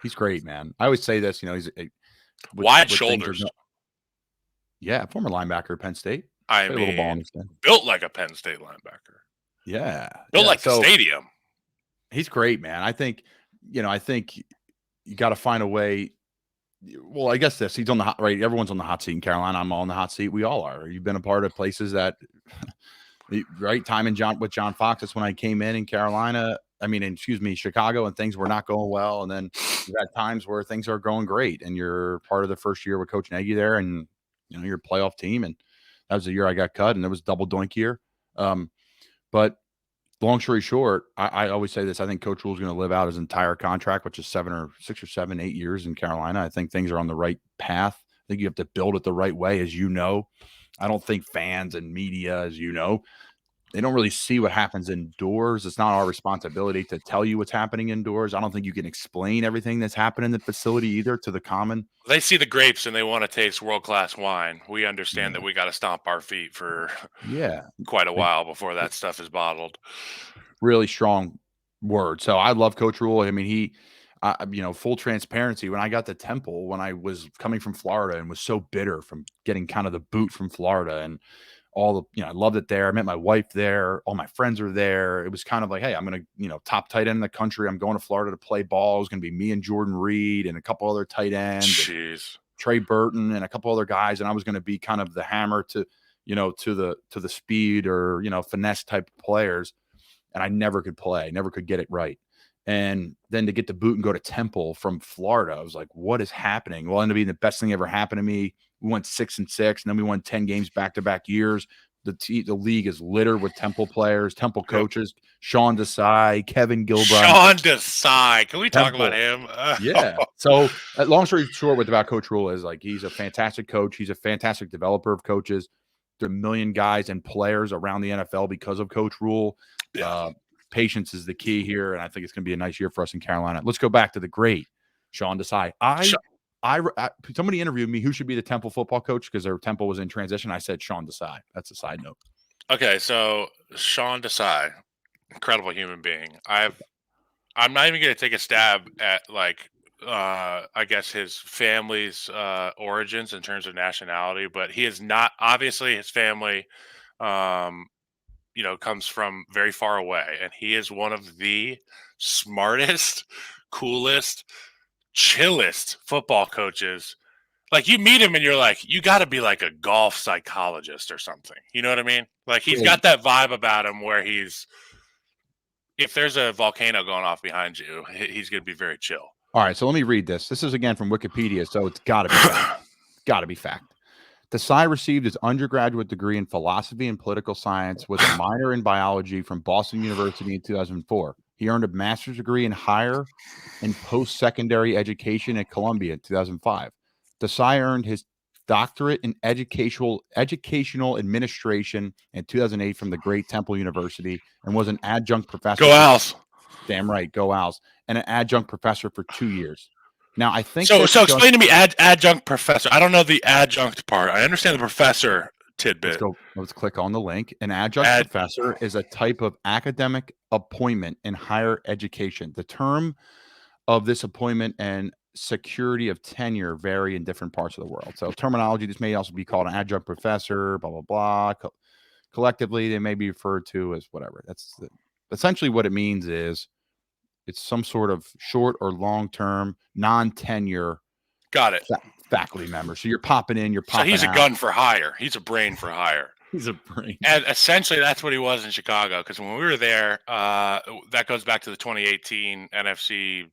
Speaker 1: He's great, man. I always say this. He's
Speaker 2: wide shoulders.
Speaker 1: Yeah, former linebacker at Penn State.
Speaker 2: I mean, built like a Penn State linebacker.
Speaker 1: Yeah,
Speaker 2: built like the stadium.
Speaker 1: He's great, man. I think you got to find a way. Well, I guess he's on the hot, right? Everyone's on the hot seat in Carolina. I'm on the hot seat. We all are. You've been a part of places that, right? Time with John Fox. That's when I came in Carolina. Chicago, and things were not going well. And then you've had times where things are going great, and you're part of the first year with Coach Nagy there, and you're a playoff team. And that was the year I got cut, and it was double doink year. But long story short, I always say this. I think Coach Rule is going to live out his entire contract, which is 6 or 7, 8 years in Carolina. I think things are on the right path. I think you have to build it the right way, as you know. I don't think fans and media, as you know, they don't really see what happens indoors. It's not our responsibility to tell you what's happening indoors. I don't think you can explain everything that's happened in the facility either to the common.
Speaker 2: They see the grapes and they want to taste world-class wine. We understand that we got to stomp our feet for quite a while before that stuff is bottled.
Speaker 1: Really strong word. So I love Coach Rule. I mean, full transparency. When I got to Temple, when I was coming from Florida and was so bitter from getting kind of the boot from Florida and I loved it there. I met my wife there. All my friends are there. It was kind of like, hey, I'm going to, top tight end in the country. I'm going to Florida to play ball. It was going to be me and Jordan Reed and a couple other tight ends, Trey Burton and a couple other guys. And I was going to be kind of the hammer to the speed or, finesse type of players. And I never could play, never could get it right. And then to get the boot and go to Temple from Florida, I was like, what is happening? Well, it ended up being the best thing ever happened to me. We went 6-6, and then we won 10 games back-to-back years. The league is littered with Temple players, Temple coaches, Sean Desai, Kevin Gilbride.
Speaker 2: Sean Desai. Can we talk about him?
Speaker 1: Yeah. So long story short about Coach Rule is he's a fantastic coach. He's a fantastic developer of coaches. There are a million guys and players around the NFL because of Coach Rule.
Speaker 2: Yeah.
Speaker 1: patience is the key here, and I think it's going to be a nice year for us in Carolina. Let's go back to the great Sean Desai. Somebody interviewed me who should be the Temple football coach because their Temple was in transition. I said Sean Desai. That's a side note.
Speaker 2: Okay, so Sean Desai, incredible human being. I'm not even going to take a stab at I guess his family's origins in terms of nationality, but he is not, obviously his family comes from very far away, and he is one of the smartest, coolest, chillest football coaches. Like, you meet him and you're like, you got to be like a golf psychologist or something. You know what I mean? Like, he's got that vibe about him where if there's a volcano going off behind you, he's going to be very chill.
Speaker 1: All right, so let me read this. This is again from Wikipedia, so it's got to be fact. Got to be fact. Desai received his undergraduate degree in philosophy and political science with a minor in biology from Boston University in 2004. He earned a master's degree in higher and post-secondary education at Columbia in 2005. Desai earned his doctorate in educational administration in 2008 from the great Temple University and was an adjunct professor.
Speaker 2: Go Owls.
Speaker 1: Damn right, go Owls. And an adjunct professor for 2 years. Now, I think
Speaker 2: so. Explain to me adjunct professor. I don't know the adjunct part. I understand the professor tidbit.
Speaker 1: Let's click on the link. An adjunct professor is a type of academic appointment in higher education. The term of this appointment and security of tenure vary in different parts of the world. So terminology, this may also be called an adjunct professor, blah, blah, blah. Collectively, they may be referred to as whatever. Essentially what it means is it's some sort of short or long-term, non-tenure faculty member. So you're popping in, you're popping out.
Speaker 2: So he's a gun for hire. He's a brain for hire.
Speaker 1: He's a brain.
Speaker 2: And essentially that's what he was in Chicago, because when we were there, that goes back to the 2018 NFC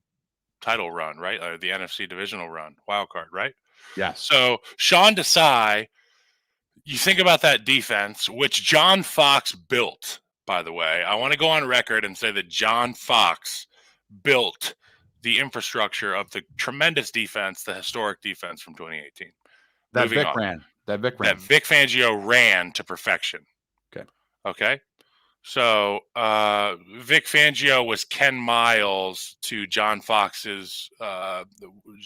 Speaker 2: title run, right? Or the NFC divisional run, wild card, right?
Speaker 1: Yes.
Speaker 2: So Sean Desai, you think about that defense, which John Fox built, by the way. I want to go on record and say that John Fox built the infrastructure of the tremendous defense, the historic defense from 2018.
Speaker 1: That Vic
Speaker 2: Fangio ran to perfection. Okay. So Vic Fangio was Ken Miles to John Fox's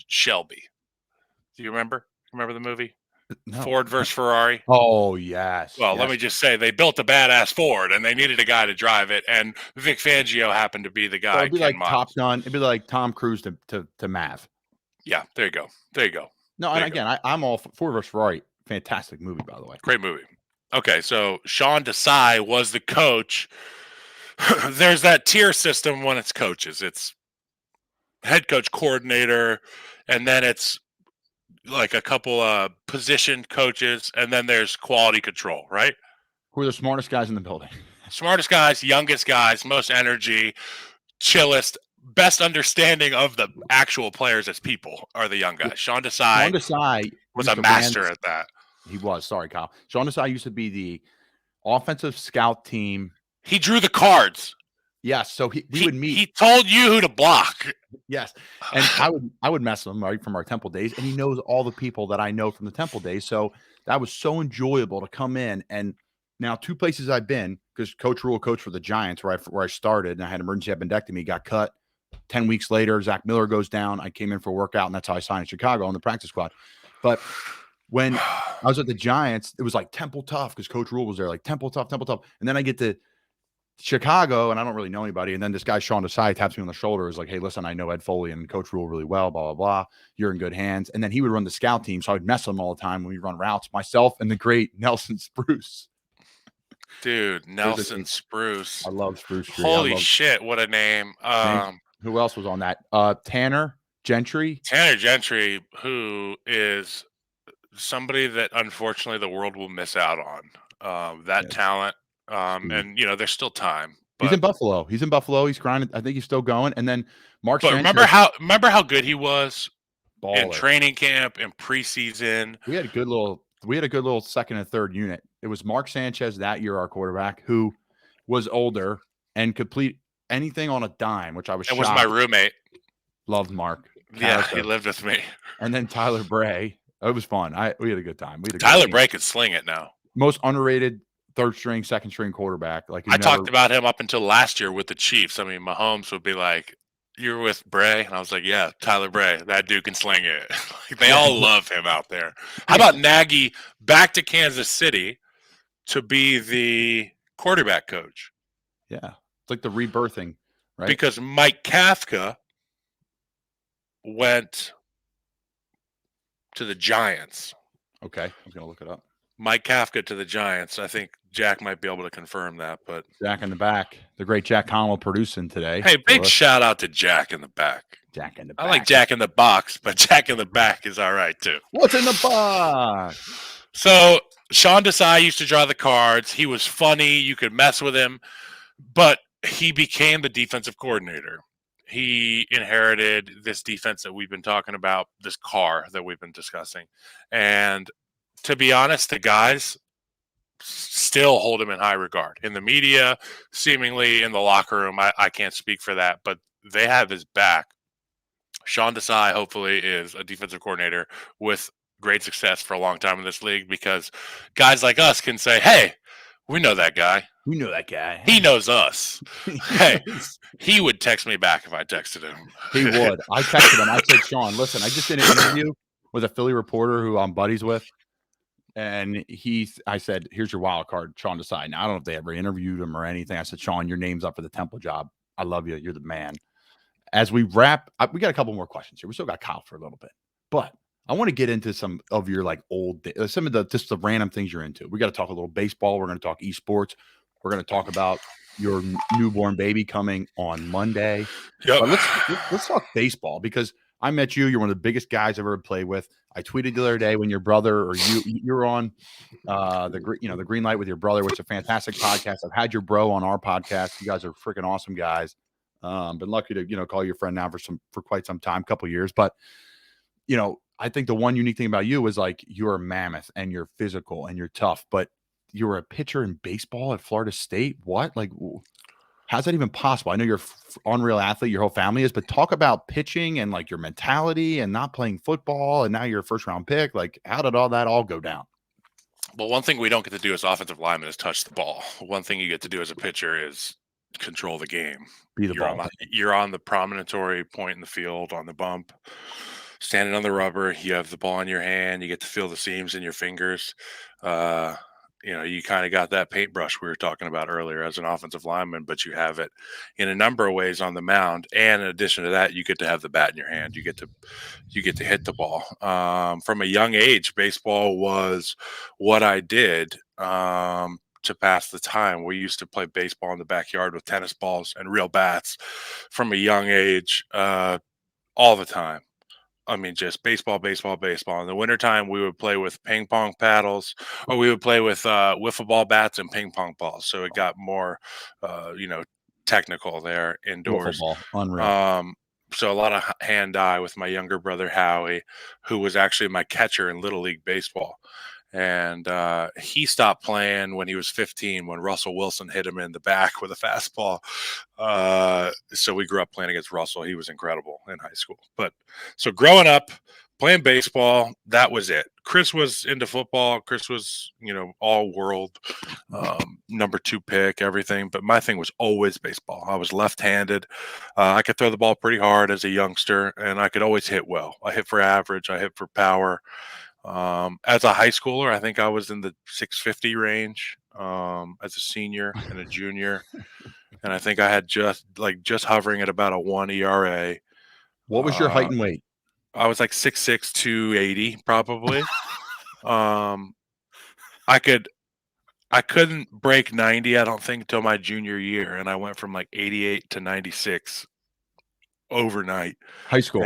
Speaker 2: Shelby. Do you remember? Remember the movie? No. Ford versus Ferrari.
Speaker 1: Oh, yes.
Speaker 2: Well, let me just say, they built a badass Ford, and they needed a guy to drive it, and Vic Fangio happened to be the guy.
Speaker 1: So it'd be like Top Gun. It'd be like Tom Cruise to Mav.
Speaker 2: Yeah, there you go.
Speaker 1: No, and again, I'm all for Ford versus Ferrari. Fantastic movie, by the way.
Speaker 2: Great movie. Okay, so Sean Desai was the coach. There's that tier system when it's coaches. It's head coach, coordinator, and then it's like a couple of position coaches, and then there's quality control, right?
Speaker 1: Who are the smartest guys in the building?
Speaker 2: Smartest guys, youngest guys, most energy, chillest, best understanding of the actual players as people are the young guys. Sean Desai was a master at that.
Speaker 1: He was. Sorry, Kyle. Sean Desai used to be the offensive scout team.
Speaker 2: He drew the cards.
Speaker 1: Yes, so we would meet.
Speaker 2: He told you who to block.
Speaker 1: Yes, and I would mess with him right from our Temple days, and he knows all the people that I know from the Temple days. So that was so enjoyable to come in. And now 2 places I've been, because Coach Rule coached for the Giants where I started, and I had emergency appendectomy, got cut. 10 weeks later, Zach Miller goes down. I came in for a workout, and that's how I signed in Chicago on the practice squad. But when I was at the Giants, it was like Temple tough because Coach Rule was there, like Temple tough. And then I get to Chicago, and I don't really know anybody. And then this guy, Sean Desai, taps me on the shoulder, is like, hey, listen, I know Ed Foley and Coach Rule really well, blah, blah, blah. You're in good hands. And then he would run the scout team. So I'd mess with him all the time when we run routes, myself and the great Nelson Spruce.
Speaker 2: Dude, Nelson Spruce.
Speaker 1: I love Spruce Tree.
Speaker 2: Holy shit, what a name.
Speaker 1: Who else was on that? Tanner Gentry.
Speaker 2: Tanner Gentry, who is somebody that unfortunately the world will miss out on. Talent. And there's still time. But
Speaker 1: he's in Buffalo. He's grinding. I think he's still going. And then Mark.
Speaker 2: But remember how good he was
Speaker 1: Baller.
Speaker 2: In training camp and preseason.
Speaker 1: We had a good little second and third unit. It was Mark Sanchez that year, our quarterback, who was older and could complete anything on a dime, which I was.
Speaker 2: It was my roommate.
Speaker 1: Loved Mark.
Speaker 2: Yeah, he lived with me.
Speaker 1: And then Tyler Bray. It was fun. We had a good time.
Speaker 2: Tyler Bray could sling it now.
Speaker 1: Most underrated third string, second string quarterback. Like
Speaker 2: I talked about him up until last year with the Chiefs. I mean, Mahomes would be like, "You're with Bray," and I was like, "Yeah, Tyler Bray. That dude can sling it." They all love him out there. How about Nagy back to Kansas City to be the quarterback coach?
Speaker 1: Yeah, it's like the rebirthing, right?
Speaker 2: Because Mike Kafka went to the Giants.
Speaker 1: Okay, I was gonna look it up.
Speaker 2: Mike Kafka to the Giants. I think Jack might be able to confirm that. But
Speaker 1: Jack in the back, the great Jack Connell producing today.
Speaker 2: Hey, big shout out to Jack in the back.
Speaker 1: Jack in the back.
Speaker 2: I like Jack in the box, but Jack in the back is all right too.
Speaker 1: What's in the box?
Speaker 2: So Sean Desai used to draw the cards. He was funny. You could mess with him, but he became the defensive coordinator. He inherited this defense that we've been talking about, this car that we've been discussing. And to be honest, the guys still hold him in high regard. In the media, seemingly in the locker room, I can't speak for that, but they have his back. Sean Desai, hopefully, is a defensive coordinator with great success for a long time in this league, because guys like us can say, hey, we know that guy.
Speaker 1: We know that guy.
Speaker 2: He knows us. Hey, he would text me back if I texted him.
Speaker 1: He would. I texted him. I said, Sean, listen, I just did an interview with a Philly reporter who I'm buddies with. And I said, here's your wild card, Sean Desai. Now, I don't know if they ever interviewed him or anything. I said, Sean, your name's up for the Temple job. I love you. You're the man. As we wrap, we got a couple more questions here. We still got Kyle for a little bit, but I want to get into some of your like some of just the random things you're into. We got to talk a little baseball. We're going to talk esports. We're going to talk about your newborn baby coming on Monday.
Speaker 2: Yep.
Speaker 1: But let's talk baseball, because I met you. You're one of the biggest guys I've ever played with. I tweeted the other day when your brother or you're on the Green Light with your brother, which is a fantastic podcast. I've had your bro on our podcast. You guys are freaking awesome guys. Been lucky to call your friend now for quite some time, couple years. But I think the one unique thing about you is like you're a mammoth and you're physical and you're tough, but you were a pitcher in baseball at Florida State. What? Like, how's that even possible? I know you're unreal athlete, your whole family is, but talk about pitching and like your mentality and not playing football, and now you're a first round pick. Like, how did all that all go down?
Speaker 2: Well, one thing we don't get to do as offensive linemen is touch the ball. One thing you get to do as a pitcher is control the game. You're on the promontory point in the field, on the bump, standing on the rubber. You have the ball in your hand. You get to feel the seams in your fingers. You kind of got that paintbrush we were talking about earlier as an offensive lineman, but you have it in a number of ways on the mound. And in addition to that, you get to have the bat in your hand. You get to hit the ball. From a young age, baseball was what I did to pass the time. We used to play baseball in the backyard with tennis balls and real bats from a young age, all the time. I mean, just baseball. In the wintertime, we would play with ping pong paddles, or we would play with wiffle ball bats and ping pong balls. So it got more, technical there indoors.
Speaker 1: Wiffle ball, unreal.
Speaker 2: So a lot of hand-eye with my younger brother, Howie, who was actually my catcher in Little League Baseball. And he stopped playing when he was 15, when Russell Wilson hit him in the back with a fastball. So we grew up playing against Russell. He was incredible in high school. But so growing up, playing baseball, that was it. Chris was into football. Chris was, all world, number 2 pick, everything. But my thing was always baseball. I was left-handed. I could throw the ball pretty hard as a youngster, and I could always hit well. I hit for average. I hit for power. As a high schooler, I think I was in the 650 range, as a senior and a junior. And I think I had just hovering at about a 1 ERA.
Speaker 1: What was your height and weight?
Speaker 2: I was like 6'6", 280, probably. I couldn't break 90, I don't think, until my junior year. And I went from like 88 to 96 overnight.
Speaker 1: High school.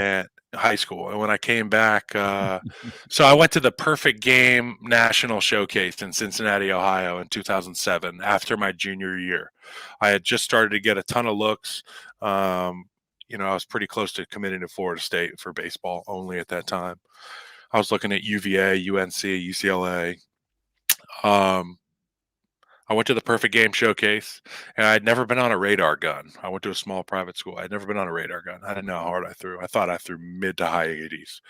Speaker 2: And when I came back, so I went to the Perfect Game National Showcase in Cincinnati, Ohio in 2007 after my junior year. I had just started to get a ton of looks. I was pretty close to committing to Florida State for baseball only at that time. I was looking at UVA, UNC, UCLA. I went to the Perfect Game Showcase, and I'd never been on a radar gun. I went to a small private school. I'd never been on a radar gun. I didn't know how hard I threw. I thought I threw mid to high 80s.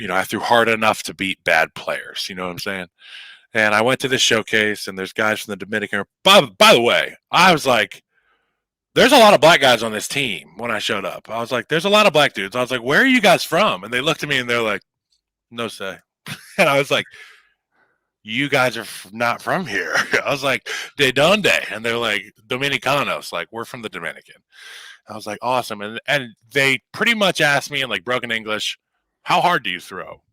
Speaker 2: I threw hard enough to beat bad players. You know what I'm saying? And I went to this showcase, and there's guys from the Dominican. By the way, I was like, there's a lot of black guys on this team when I showed up. I was like, there's a lot of black dudes. I was like, where are you guys from? And they looked at me, and they're like, no say. And I was like, you guys are not from here. I was like, de donde? And they're like, Dominicanos. Like, we're from the Dominican. I was like, awesome. And they pretty much asked me in like broken English, how hard do you throw?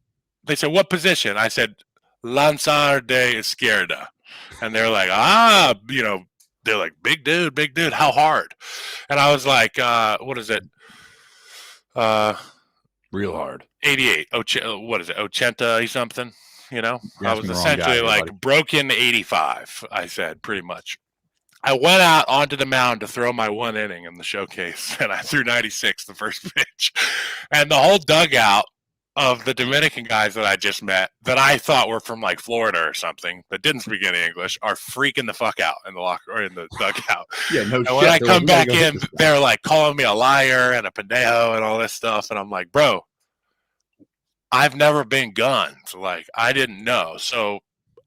Speaker 2: They said, what position? I said, lanzar de izquierda. And they're like, they're like, big dude, how hard? And I was like, what is it?
Speaker 1: Real hard.
Speaker 2: 88. What is it? Ochenta something? I was essentially
Speaker 1: here,
Speaker 2: like
Speaker 1: buddy.
Speaker 2: broken 85, I said, pretty much. I went out onto the mound to throw my one inning in the showcase, and I threw 96 the first pitch. And the whole dugout of the Dominican guys that I just met that I thought were from like Florida or something that didn't speak any English are freaking the fuck out in the locker or in the dugout.
Speaker 1: Yeah, no
Speaker 2: and
Speaker 1: shit.
Speaker 2: When I come back in, they're like calling me a liar and a pendejo and all this stuff. And I'm like, bro, I've never been gunned. Like, I didn't know. So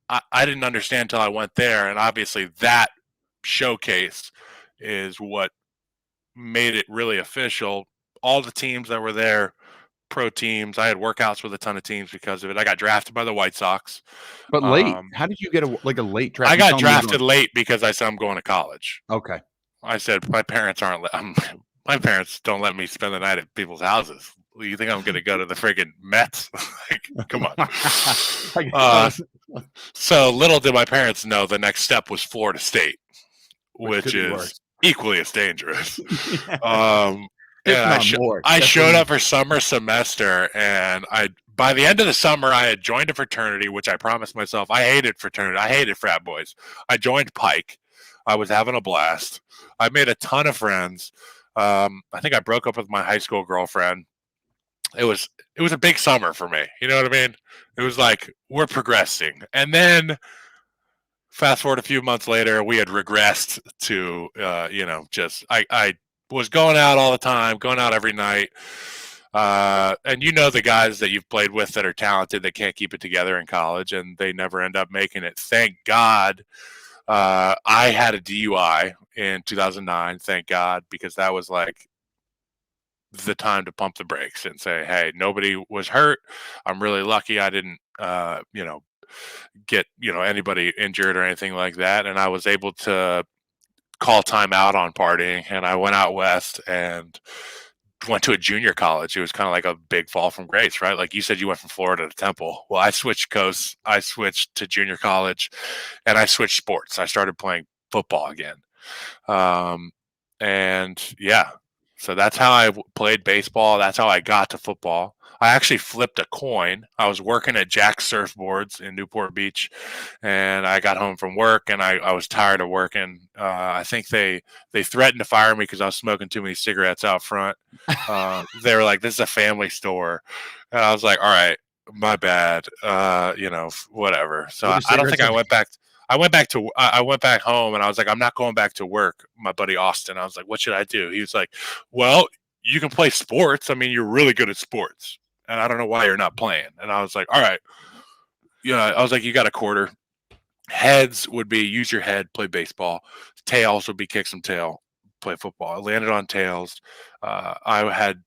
Speaker 2: I didn't understand until I went there. And obviously that showcase is what made it really official. All the teams that were there, pro teams. I had workouts with a ton of teams because of it. I got drafted by the White Sox.
Speaker 1: But late. How did you get a late draft?
Speaker 2: I got drafted late because I said I'm going to college.
Speaker 1: Okay.
Speaker 2: I said my parents my parents don't let me spend the night at people's houses. You think I'm going to go to the friggin' Mets? Like, come on. So little did my parents know the next step was Florida State, which is equally as dangerous. I showed up for summer semester, and by the end of the summer, I had joined a fraternity, which I promised myself. I hated fraternity. I hated frat boys. I joined Pike. I was having a blast. I made a ton of friends. I think I broke up with my high school girlfriend. It was a big summer for me. You know what I mean? It was like, we're progressing. And then fast forward a few months later, we had regressed to, I was going out all the time, going out every night. And the guys that you've played with that are talented that can't keep it together in college, and they never end up making it. Thank God. I had a DUI in 2009, thank God, because that was like the time to pump the brakes and say, hey, nobody was hurt. I'm really lucky I didn't, get, anybody injured or anything like that. And I was able to call time out on partying, and I went out west and went to a junior college. It was kind of like a big fall from grace, right? Like you said, you went from Florida to Temple. Well, I switched coasts. I switched to junior college, and I switched sports. I started playing football again. So that's how I played baseball. That's how I got to football. I actually flipped a coin. I was working at Jack's Surfboards in Newport Beach, and I got home from work, and I was tired of working. I think they threatened to fire me because I was smoking too many cigarettes out front. They were like, this is a family store. And I was like, all right, my bad. Whatever. So I don't think I went back. I went back home, and I was like, I'm not going back to work. My buddy Austin, I was like, what should I do? He was like, well, you can play sports. I mean, you're really good at sports, and I don't know why you're not playing. And I was like, all right. I was like, you got a quarter. Heads would be use your head, play baseball. Tails would be kick some tail, play football. I landed on tails. I had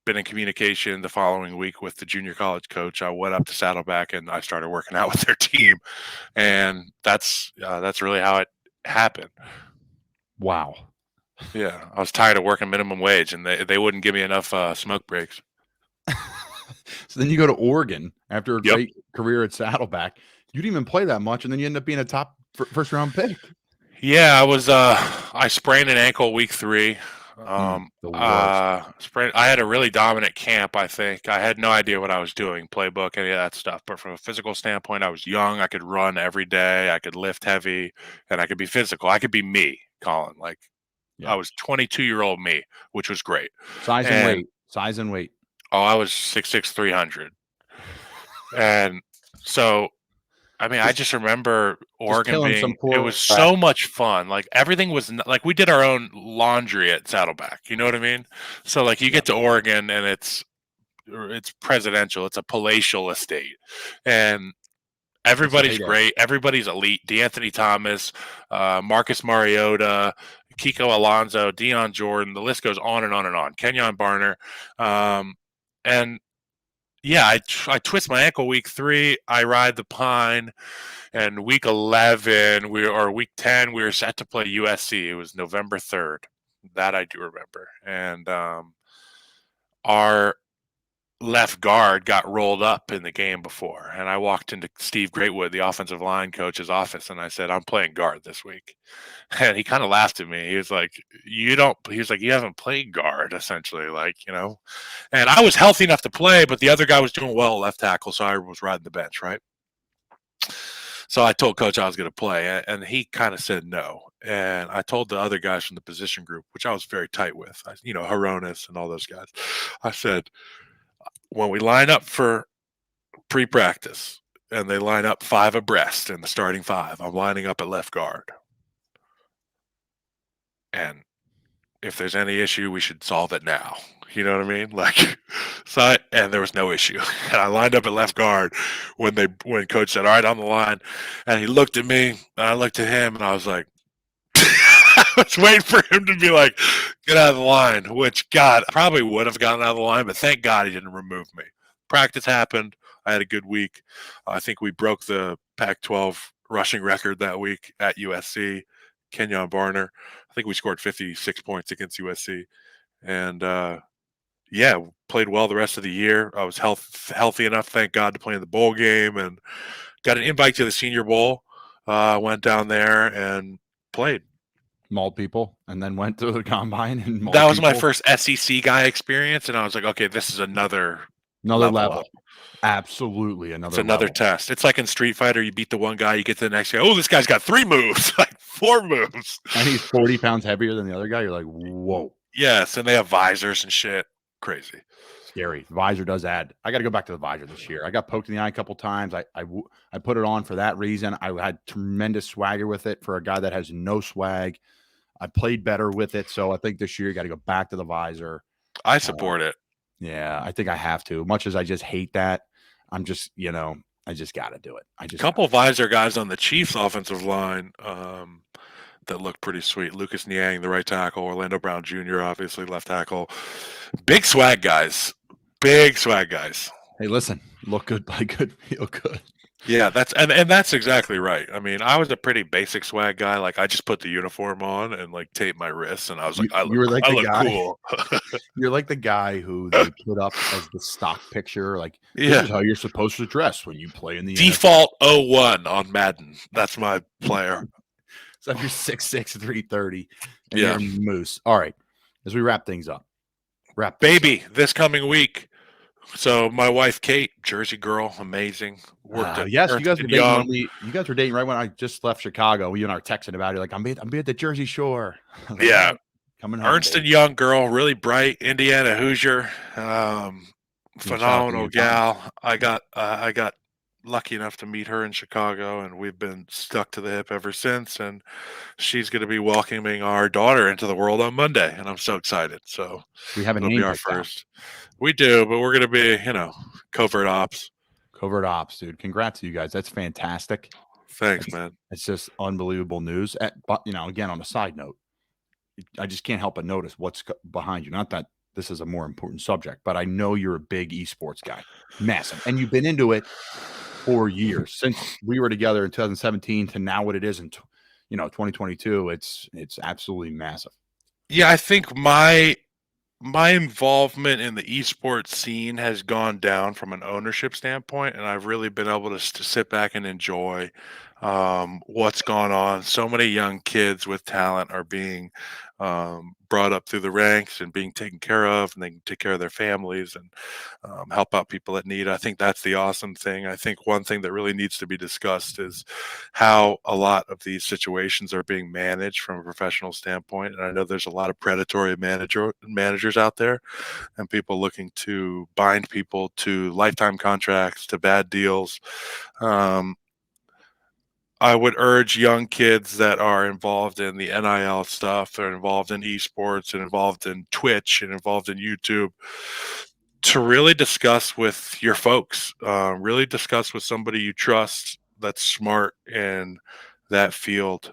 Speaker 2: been in communication the following week with the junior college coach. I went up to Saddleback, and I started working out with their team, and that's really how it happened.
Speaker 1: Wow.
Speaker 2: Yeah, I was tired of working minimum wage, and they wouldn't give me enough smoke breaks.
Speaker 1: So then you go to Oregon after a great career at Saddleback. You didn't even play that much, and then you end up being a top first round pick.
Speaker 2: Yeah, I was. I sprained an ankle week 3. I had a really dominant camp. I think I had no idea what I was doing, playbook, any of that stuff. But from a physical standpoint, I was young. I could run every day. I could lift heavy, and I could be physical. I could be me, Colin. Like I was 22-year-old me, which was great.
Speaker 1: Size and weight.
Speaker 2: Oh, I was 6'6", 300, and so. I mean, I just remember Oregon it was so much fun. Like everything was like we did our own laundry at Saddleback. You know what I mean? So like you get to Oregon, and it's presidential. It's a palatial estate, and Everybody's great. Everybody's elite. D'Anthony Thomas, Marcus Mariota, Kiko Alonso, Deion Jordan. The list goes on and on and on. Kenyon Barner. And yeah, I twist my ankle week 3. I ride the pine. And week 11, or week 10, we were set to play USC. It was November 3rd. That I do remember. And our left guard got rolled up in the game before, and I walked into Steve Greatwood, the offensive line coach's office, and I said, I'm playing guard this week. And he kind of laughed at me. He was like, you haven't played guard, essentially, and I was healthy enough to play, but the other guy was doing well left tackle, so I was riding the bench, right? So I told coach I was going to play, and he kind of said no. And I told the other guys from the position group, which I was very tight with, Horonis and all those guys, I said, when we line up for pre-practice and they line up 5 abreast in the starting 5, I'm lining up at left guard. And if there's any issue, we should solve it now. You know what I mean? And there was no issue. And I lined up at left guard when coach said, all right, on the line. And he looked at me, and I looked at him, and I was like, I was waiting for him to be like, get out of the line, which, God, I probably would have gotten out of the line, but thank God he didn't remove me. Practice happened. I had a good week. I think we broke the Pac-12 rushing record that week at USC. Kenyon Barner. I think we scored 56 points against USC. And, played well the rest of the year. I was healthy enough, thank God, to play in the bowl game, and got an invite to the Senior Bowl. Went down there and played.
Speaker 1: Mauled people, and then went to the combine and mauled
Speaker 2: that was
Speaker 1: people.
Speaker 2: My first SEC guy experience, and I was like, okay, this is another
Speaker 1: level. Absolutely
Speaker 2: another test. It's like in Street Fighter, you beat the one guy, you get to the next guy. Oh, this guy's got 3 moves, like 4 moves,
Speaker 1: and he's 40 pounds heavier than the other guy. You're like, whoa.
Speaker 2: Yes, and they have visors and shit. Crazy.
Speaker 1: Scary. The visor does add. I got to go back to the visor this year. I got poked in the eye a couple times. I put it on for that reason. I had tremendous swagger with it for a guy that has no swag. I played better with it. So I think this year you got to go back to the visor.
Speaker 2: I support it.
Speaker 1: Yeah, I think I have to. Much as I just hate that, I'm just, I just got to do it.
Speaker 2: A couple visor guys on the Chiefs offensive line that look pretty sweet. Lucas Niang, the right tackle. Orlando Brown Jr., obviously, left tackle. Big swag guys. Hey,
Speaker 1: listen, look good, play good, feel good.
Speaker 2: Yeah, that's exactly right. I mean, I was a pretty basic swag guy. Like, I just put the uniform on and like taped my wrists, and I was like, I look cool.
Speaker 1: You're like the guy who they put up as the stock picture. Like, this is how you're supposed to dress when you play in the
Speaker 2: default NFL. 01 on Madden. That's my player.
Speaker 1: So if you're 6'6", 330, and you're a moose. All right, as we wrap things up.
Speaker 2: This coming week. So my wife Kate, Jersey girl, amazing.
Speaker 1: Worked at yes, you guys were dating. You guys were dating right when I just left Chicago. You and I were texting about it. Like, I'm at the Jersey Shore.
Speaker 2: Yeah,
Speaker 1: coming home.
Speaker 2: Ernst and Young girl, really bright, Indiana Hoosier, phenomenal gal. I got lucky enough to meet her in Chicago, and we've been stuck to the hip ever since. And she's going to be welcoming our daughter into the world on Monday, and I'm so excited. So
Speaker 1: we have
Speaker 2: it'll be our first. We do, but we're going to be, covert ops.
Speaker 1: Covert ops, dude. Congrats to you guys. That's fantastic.
Speaker 2: Thanks, man.
Speaker 1: It's just unbelievable news. But, again, on a side note, I just can't help but notice what's behind you. Not that this is a more important subject, but I know you're a big esports guy. Massive. And you've been into it for years. Since we were together in 2017 to now what it is in 2022, it's absolutely massive.
Speaker 2: Yeah, I think my involvement in the esports scene has gone down from an ownership standpoint, and I've really been able to sit back and enjoy what's gone on. So many young kids with talent are being brought up through the ranks and being taken care of, and they can take care of their families and help out people that need. I think that's the awesome thing. I think one thing that really needs to be discussed is how a lot of these situations are being managed from a professional standpoint. And I know there's a lot of predatory managers out there, and people looking to bind people to lifetime contracts, to bad deals. I would urge young kids that are involved in the NIL stuff, or involved in esports, and involved in Twitch, and involved in YouTube, to really discuss with your folks, really discuss with somebody you trust
Speaker 3: that's smart in that field.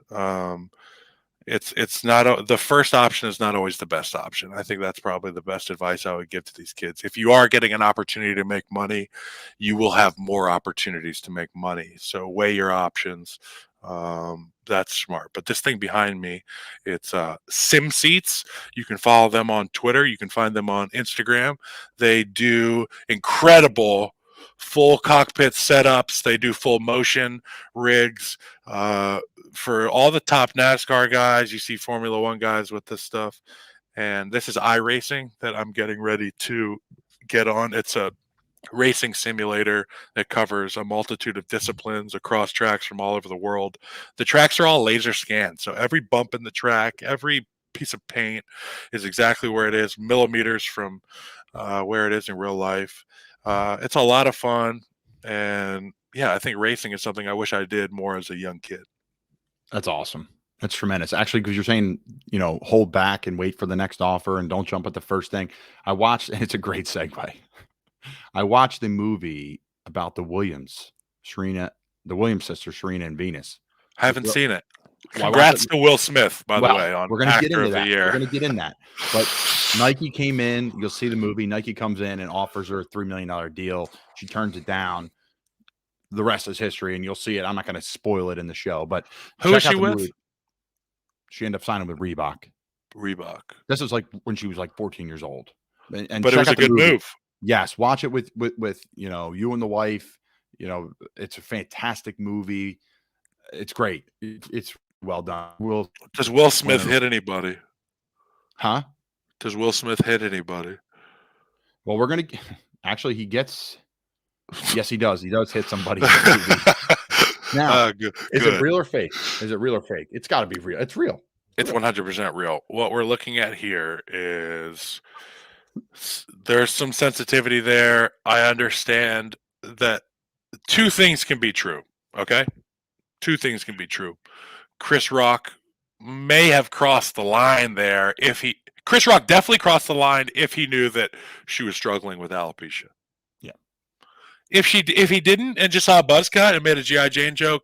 Speaker 3: It's not the first option is not always the best option. I think that's probably the best advice I would give to these kids. If you are getting an opportunity to make money, you will have more opportunities to make money. So weigh your options. That's smart. But this thing behind me, it's Sim Seats. You can follow them on Twitter. You can find them on Instagram. They do incredible full cockpit setups. They do full motion rigs. For all the top NASCAR guys, you see Formula One guys with this stuff. And this is iRacing that I'm getting ready to get on. It's a racing simulator that covers a multitude of disciplines across tracks from all over the world. The tracks are all laser scanned. So every bump in the track, every piece of paint is exactly where it is, millimeters from where it is in real life. It's a lot of fun. And yeah, I think racing is something I wish I did more as a young kid.
Speaker 1: That's awesome. That's tremendous. Actually, because you're saying, hold back and wait for the next offer and don't jump at the first thing. I watched, and it's a great segue. I watched the movie about the Williams sisters, Serena and Venus.
Speaker 3: I haven't seen it.
Speaker 1: Well,
Speaker 3: Congrats to Will Smith, by the way, on
Speaker 1: we're going to get
Speaker 3: Actor
Speaker 1: into
Speaker 3: of the
Speaker 1: that.
Speaker 3: Year.
Speaker 1: We're going to get in that. But Nike came in. You'll see the movie. Nike comes in and offers her a $3 million deal. She turns it down. The rest is history, and you'll see it. I'm not going to spoil it in the show, but
Speaker 3: who is she with?
Speaker 1: Movie. She ended up signing with Reebok. This was like when she was like 14 years old. And
Speaker 3: but it was a good move.
Speaker 1: Yes, watch it with you and the wife. It's a fantastic movie. It's great. It's well done.
Speaker 3: Does Will Smith hit anybody?
Speaker 1: Huh?
Speaker 3: Does Will Smith hit anybody?
Speaker 1: Well, we're gonna actually. He gets. Yes, he does. He does hit somebody. In the movie. Now, is it real or fake? It's got to be real. It's real.
Speaker 3: It's 100% real. What we're looking at here is there's some sensitivity there. I understand that two things can be true. Okay, two things can be true. Chris Rock may have crossed the line there Chris Rock definitely crossed the line if he knew that she was struggling with alopecia.
Speaker 1: Yeah.
Speaker 3: If he didn't and just saw a buzz cut and made a G.I. Jane joke,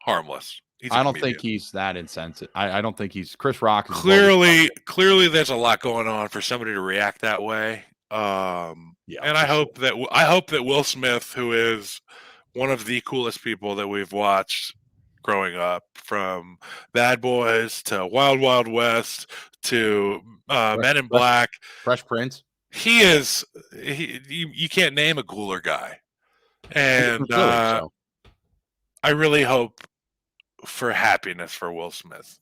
Speaker 3: harmless.
Speaker 1: I don't think he's that insensitive. I don't think he's Chris Rock.
Speaker 3: Clearly, there's a lot going on for somebody to react that way. And I hope that Will Smith, who is one of the coolest people that we've watched growing up, from Bad Boys to Wild Wild West to Men in Black,
Speaker 1: Fresh Prince.
Speaker 3: He is. You can't name a cooler guy, and I really hope for happiness for Will Smith.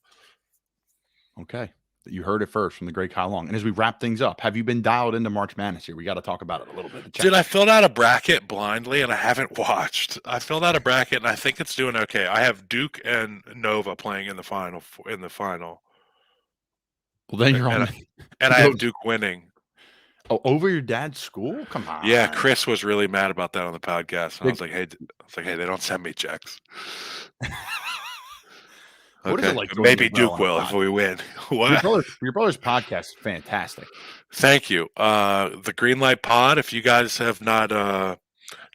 Speaker 1: Okay. You heard it first from the great Kyle Long. And as we wrap things up, have you been dialed into March Madness here? We got to talk about it a little bit.
Speaker 3: Dude, I filled out a bracket blindly and I haven't watched. I filled out a bracket and I think it's doing okay. I have Duke and Nova playing in the final.
Speaker 1: Well, then you're on.
Speaker 3: And I have Duke winning.
Speaker 1: Oh, over your dad's school? Come on.
Speaker 3: Yeah, Chris was really mad about that on the podcast. And I was like, hey, they don't send me checks.
Speaker 1: What is it like?
Speaker 3: Maybe Duke will if we win. What?
Speaker 1: Your brother's podcast is fantastic.
Speaker 3: Thank you. The Greenlight Pod, if you guys have not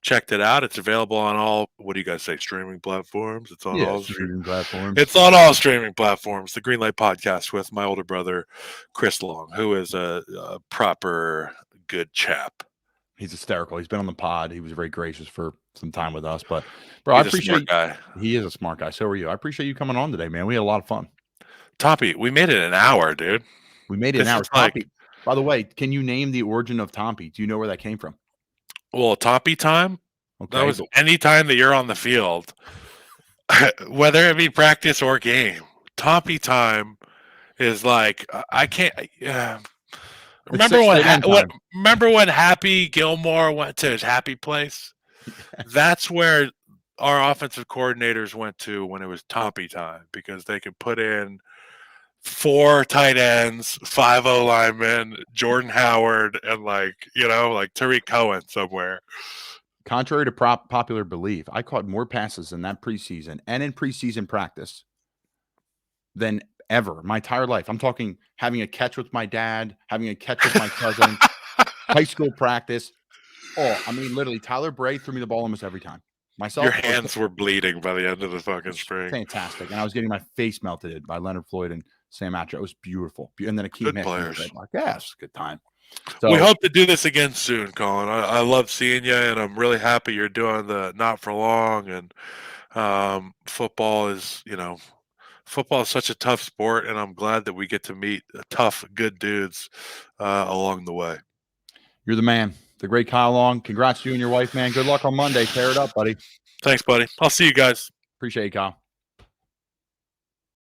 Speaker 3: checked it out, it's available on all, what do you guys say, streaming platforms? It's on all streaming platforms. It's on all streaming platforms. The Greenlight Podcast with my older brother, Chris Long, who is a proper good chap.
Speaker 1: He's hysterical. He's been on the pod. He was very gracious for some time with us. But, bro, I appreciate
Speaker 3: a smart guy.
Speaker 1: He is a smart guy. So are you. I appreciate you coming on today, man. We had a lot of fun.
Speaker 3: Toppy, we made it an hour, dude.
Speaker 1: We made it an hour. Toppy, by the way, can you name the origin of Tompy? Do you know where that came from?
Speaker 3: Well, Toppy time? Okay. That was any time that you're on the field, whether it be practice or game. Toppy time is like, I can't... Remember when Happy Gilmore went to his happy place? That's where our offensive coordinators went to when it was Tompy time, because they could put in 4 tight ends, 5 O-linemen, Jordan Howard, and like Tariq Cohen somewhere.
Speaker 1: Contrary to popular belief, I caught more passes in that preseason and in preseason practice than ever my entire life. I'm talking having a catch with my dad, having a catch with my cousin, high school practice. Oh, I mean, literally, Tyler Bray threw me the ball almost every time. myself.
Speaker 3: Your hands were bleeding by the end of the fucking spring.
Speaker 1: Fantastic. And I was getting my face melted by Leonard Floyd and Sam Atcher. It was beautiful. And then Akeem Hicks.
Speaker 3: Players.
Speaker 1: Yeah, it's a good time. So,
Speaker 3: we hope to do this again soon, Colin. I love seeing you, and I'm really happy you're doing the Not For Long. And football is, football is such a tough sport, and I'm glad that we get to meet tough, good dudes along the way.
Speaker 1: You're the man, the great Kyle Long. Congrats to you and your wife, man. Good luck on Monday. Tear it up, buddy.
Speaker 3: Thanks, buddy. I'll see you guys.
Speaker 1: Appreciate you, Kyle.